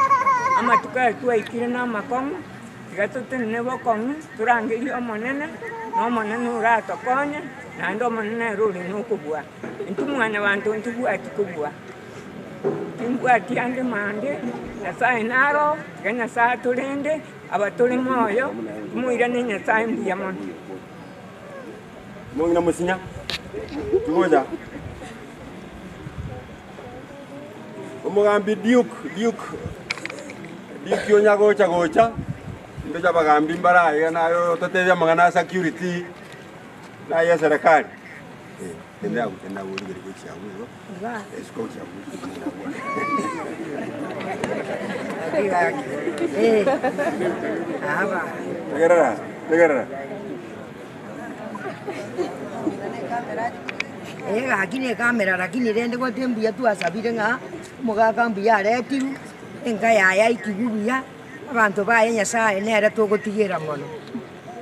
amatuko aye twaikire n'amakong'u iga totenene bokong'u turangerie omonene na omonene oratokonye naende omonene ere ore nokobua intwe mwana banto ntibwati kobua timbwati ande mande nyasaye naro tiga nyasaye atorende abatore moyo tumuirane nyasaye mbuya mono mongina musinya tugoja omugambi Duke onyagocha gocha ndo jabagambi mbaraye nayo totebya magana security na ya serikali tenda urigere gocha abuzo escocha Tegerera. Lakini kamera lakini rende kwa tembuya tu asabire nga mugaga mbuya aretiru enga yaya ikibuya abantu baye nyasaye nere togotigera mono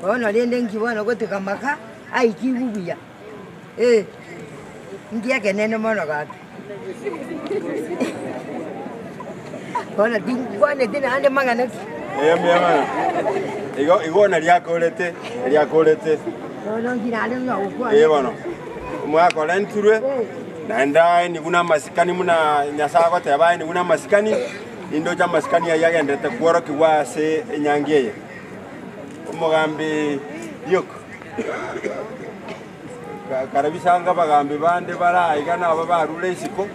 bono rende ngibona gotika maka aikibuya ngia kenene mono gatu bona dingwane dina ande magana mama igona lyakolete no ngira ale no kwa bono mwako lenturwe naenda ni kuna masikani muna nyasako tebaye ni kuna masikani indo cha masikani yagendete kworo kiwase enyangeye umugambi Duke karabisanga bagambi bande barayiga nabo barule isiko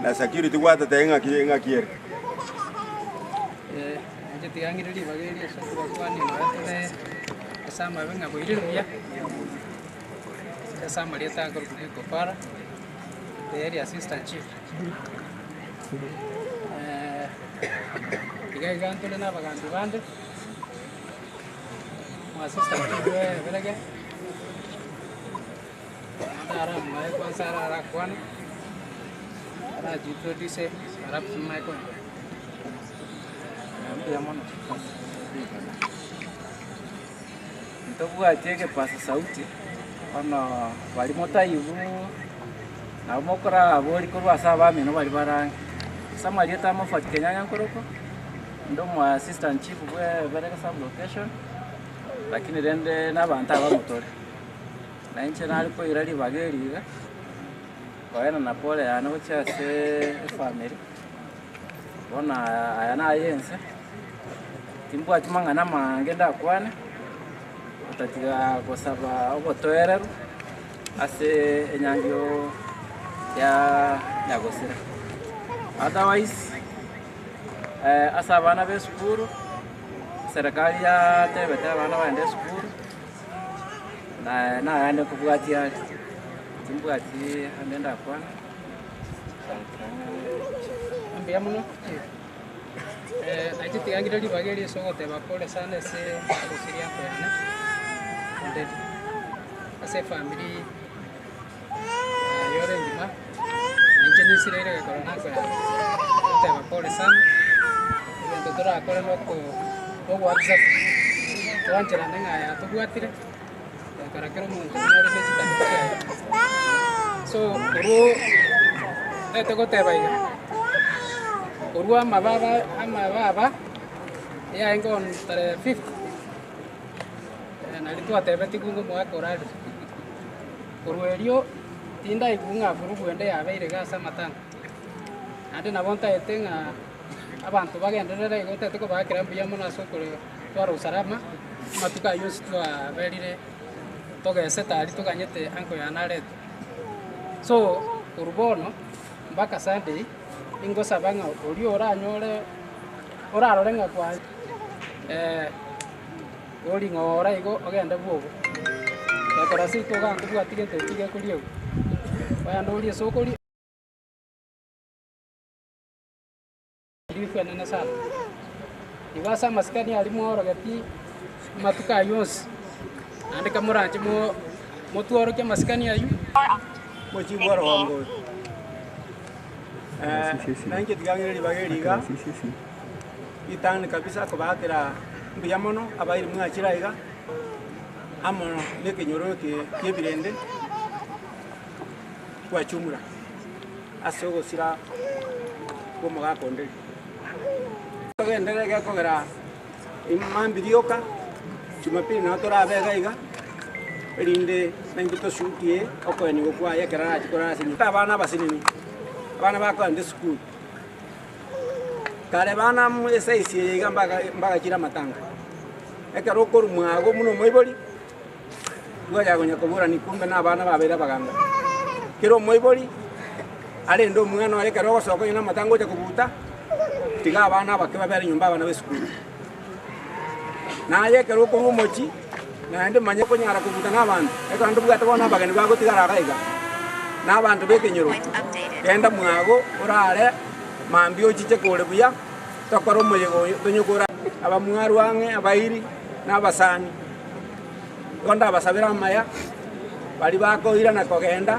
na security kwata tenga kiere nje tigangiriri bageri so kwani mate asama benga boiriruya asama leta ko para the area assistant chief ganto na bagambi bande assistant chief belage ara mai konsara rakwan ara jito dise arab mai kon yamono ntobwatege pasa sauti ono bali motayibu na mokora abori ko basaba mino bali baranga samari ta mafati kenyanya koroko ndo mu assistant chief bwe sub location lakini rende n'abantu abamutore na inche nali ko irali bageriga kwaena na pole yana bucyase family bona ayana yense timbwa timangana mange ndakwana utatiga gosaba ogotoereru ase enyangio ya nyagosira otherwise asa abana be skuru serikali ya tebete abana baende skuru na yande kubwatia timbwati andenda kwana ambia muno naiti tigangire ribageri sogote bakore sana se kusiria kwene ndeti ase family yore ndima njeni sirere corona kwa te bakore sana ndo tora akore noko WhatsApp tuanjira nenga ya tugwatire karakero muntu nari nezitandikira so uru ete baiga uru amababa ya engon tare 5 nari twatebe tikungu mwakorari uru erio tinda ikunga burugu ende yabeire gasa matanga ande nabonta etenga abantu bagenderera igotete ko bakira mbiya muna sokore twara usarama matuka yose twaberire togese tari tuganyete anko ya naret so urbono mbaka Sunday ingo sabanga ori oranyore orarorenga kwa ori ngora igo ogenda bwogo ekora sito gangu bwatigete tige kuriyo bayando ori sokori ndifu nene sana ibasa maskani alimo orogati matuka yose ande kamuranje mo tuoro ke maskani ayu mo chiboro wango nange tigangire bageriga itane kabisa ko bakira mbiya mono abairi mwachira iga amono leke nyoroke kebirende kwa chumura asogo sira ko maga konde togendere kogera imambirioka Jumapili na tora bega iga erinde nangito shutie okweni gukwa yakera chikora sinyi abana basinini abana bako ndi school kare bana mu esaisi iga mbaga kira matanga ekero koru mwago muno moibori ngoja gonya kobura ni kumbe na abana babera baganga kiro moibori ale ndo mwana wale kero gosoko ina matango ja kubuta tiga abana bakeba bere nyumba abana be school na ye kero ko mochi na ende manye ko nyara kubuta n'abantu eka ndo bwata bona bagani bago tigara gaiga n'abantu bekenyero kenda mwago urare mambio chiche kole buya tokoro moyego tonyukura aba mwaru wange abairi n'abasani konda basabira maya bali bako ira na kogenda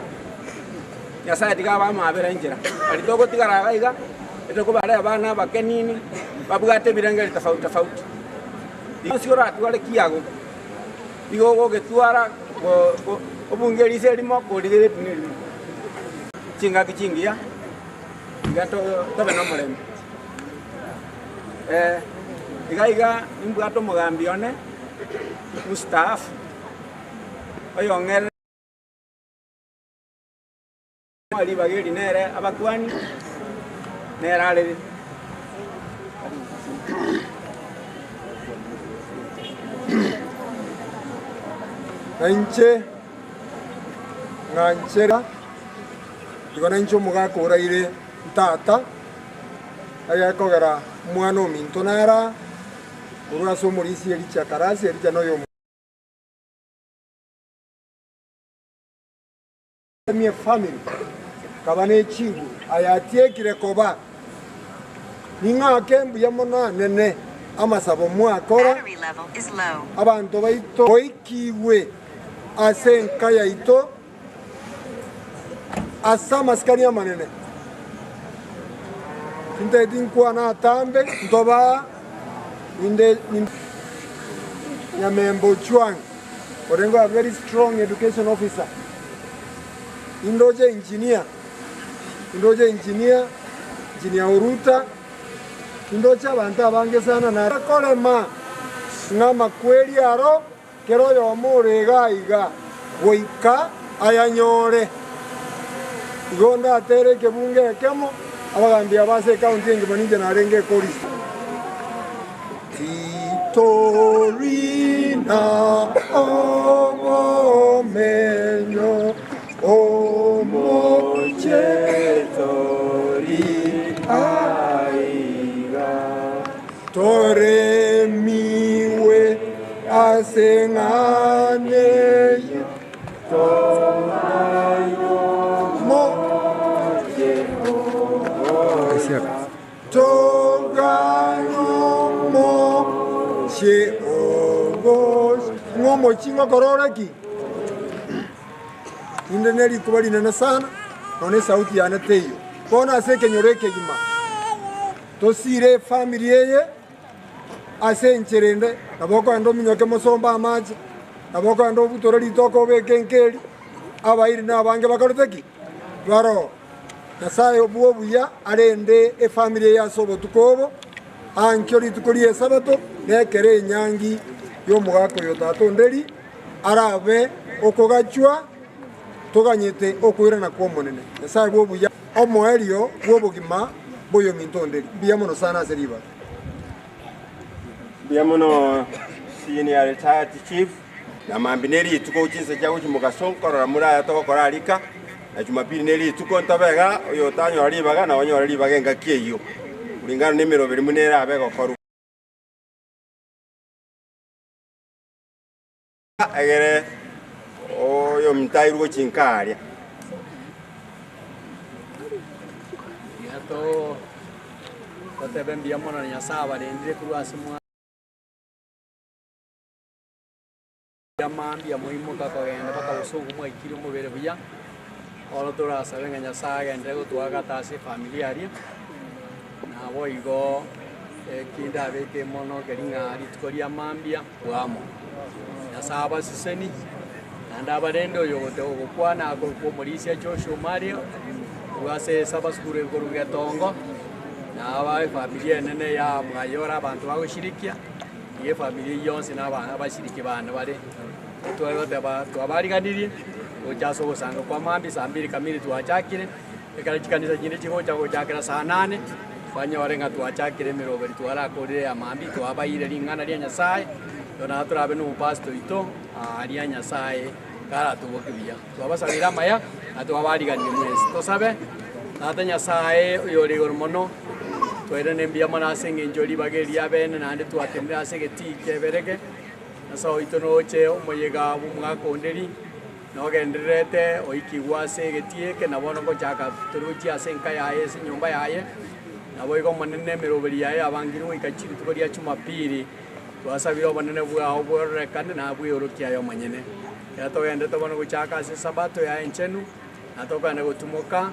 yasa tiga ba mabera njira bali togo tigara gaiga etoko bare abana bakenini babugate birangeri tofauti Siora tuale kiago. Digo que tú ara obungeri serimo ko dire pineli. Chinga kichingia. Gato tobe no molem. Iga imbugato mogambione. Mustaf. Oyo ngere. Ali bageri nere abakwani. Nerale. Nanche nganchera igona ncho mugako uraire tata aya kogera mwana omintonara uraso murisi ericha karasi ericha noyo mi family kabane chigu ayatie kirekoba ninga kembu yamona nene amasabo mwakora abantu baito oikiwe asenka yaito asa maskani ya manene inte dinkwa na tambe ndoba inde ya membo chuang orengo a very strong education officer indoje engineer uruta indocha abantu abange sana na kolema ngama kweli aro kero yo murega iga goika ayanyore igonda atere kebunge kemo abagambia base county ngi manije na renge kori Titorina omo menyo omo chetori aiga tore miwe asengane tomayo mo she ogos ngomo chingo korora ki inde neri kubali nana sana none sauti yana teyo kona seke nyoreke gima tosire family yeye ase ncherende naboko ando minyoke musomba amaji naboko ando butoro litoko bekenkeli abairi nabange bakoroteki baro nasaye obuo buya arende e family ya sobo tukobo ankyo litukolie sabato nekere nyangi y'omugako yotatonderi arabe okogachwa toganyete okwirana kwa monene nasaye bwo buya omoerio bwo bugima boyo mintonderi biamono sana seriba biamono senior retired chief na mambineri tuko chinse chago chimugasonkorora muraya tokokora alika na Jumapili neli tuko ntabega oyo tanyo alibaga na onyo alibaga ngakieyo kulingana nemero biri munera abega koru agere oyo mtairugo chinkaria yato otebembia mono nya saba ndire kurwasimwa yamambia muhimu kakogenda baka usungu mwikiri mubere buya olo turasaba nganya saga ndego twagatase familia ari na boigo kinda beke mono keringa ritkoria mambia wamo yasaba siseni nanda barendo yote okwana ko morisia Joshua Mario wase saba skure koruga tongo na aba familia nene ya mwayora abantu bagushirikia ye familia yonse n'abana bashiriki bana bare twabariganiriye ojaso gusanga kwa mambi saa 2 kamili twachakire ekara chikanisa kindi chigo chagochakira saa 8 banyorenga twachakire miroberi twarakorire ya mambi twabaire ringana ria Nyasaye yona turabe no pastor ito aria Nyasaye kara tugokibia twabasabira maya atwabariganire mwezi tosabe nata Nyasaye uyori gormono twerene mbia mana senge njori bageria bene nande twatembera segeti bereke naso itonoche omoyega bumwakonderi nogenderete oikigwa segetieke nabono ko chaka turuchi asenka yaye se nyumba yaye naboigo manene meroberi yaye abangiru ikachiri tukoria Jumapili twasabira banene bwa oborekane na buyorokia yo manyene yatogende tobono ko chaka se sabato yaye nchenu natoka ne gutumoka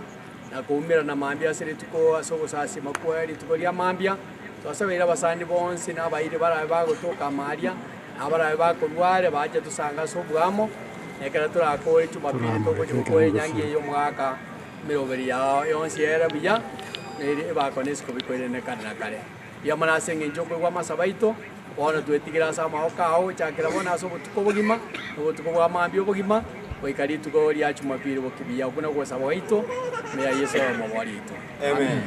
na kuumira na mambia siri tuko asogo sasi makweli tukoria mambia twasabira basani bonsi na baire barabe bagotoka maria abarabe bakorware baje tusanga sobwamo ekera turakore Jumapili toko chukore nyangi yo mwaka miroberi ya yonsi era biya nere bakonesko bikorene kana kare ya manasenge njoko kwa masabaito bona twetigira sama okao chakira bona sobo tukobogima tukobwa mambia obogima oikari tukoria Jumapili bokibia kuna kwa sabaito meya Yesu wa mwarito amen.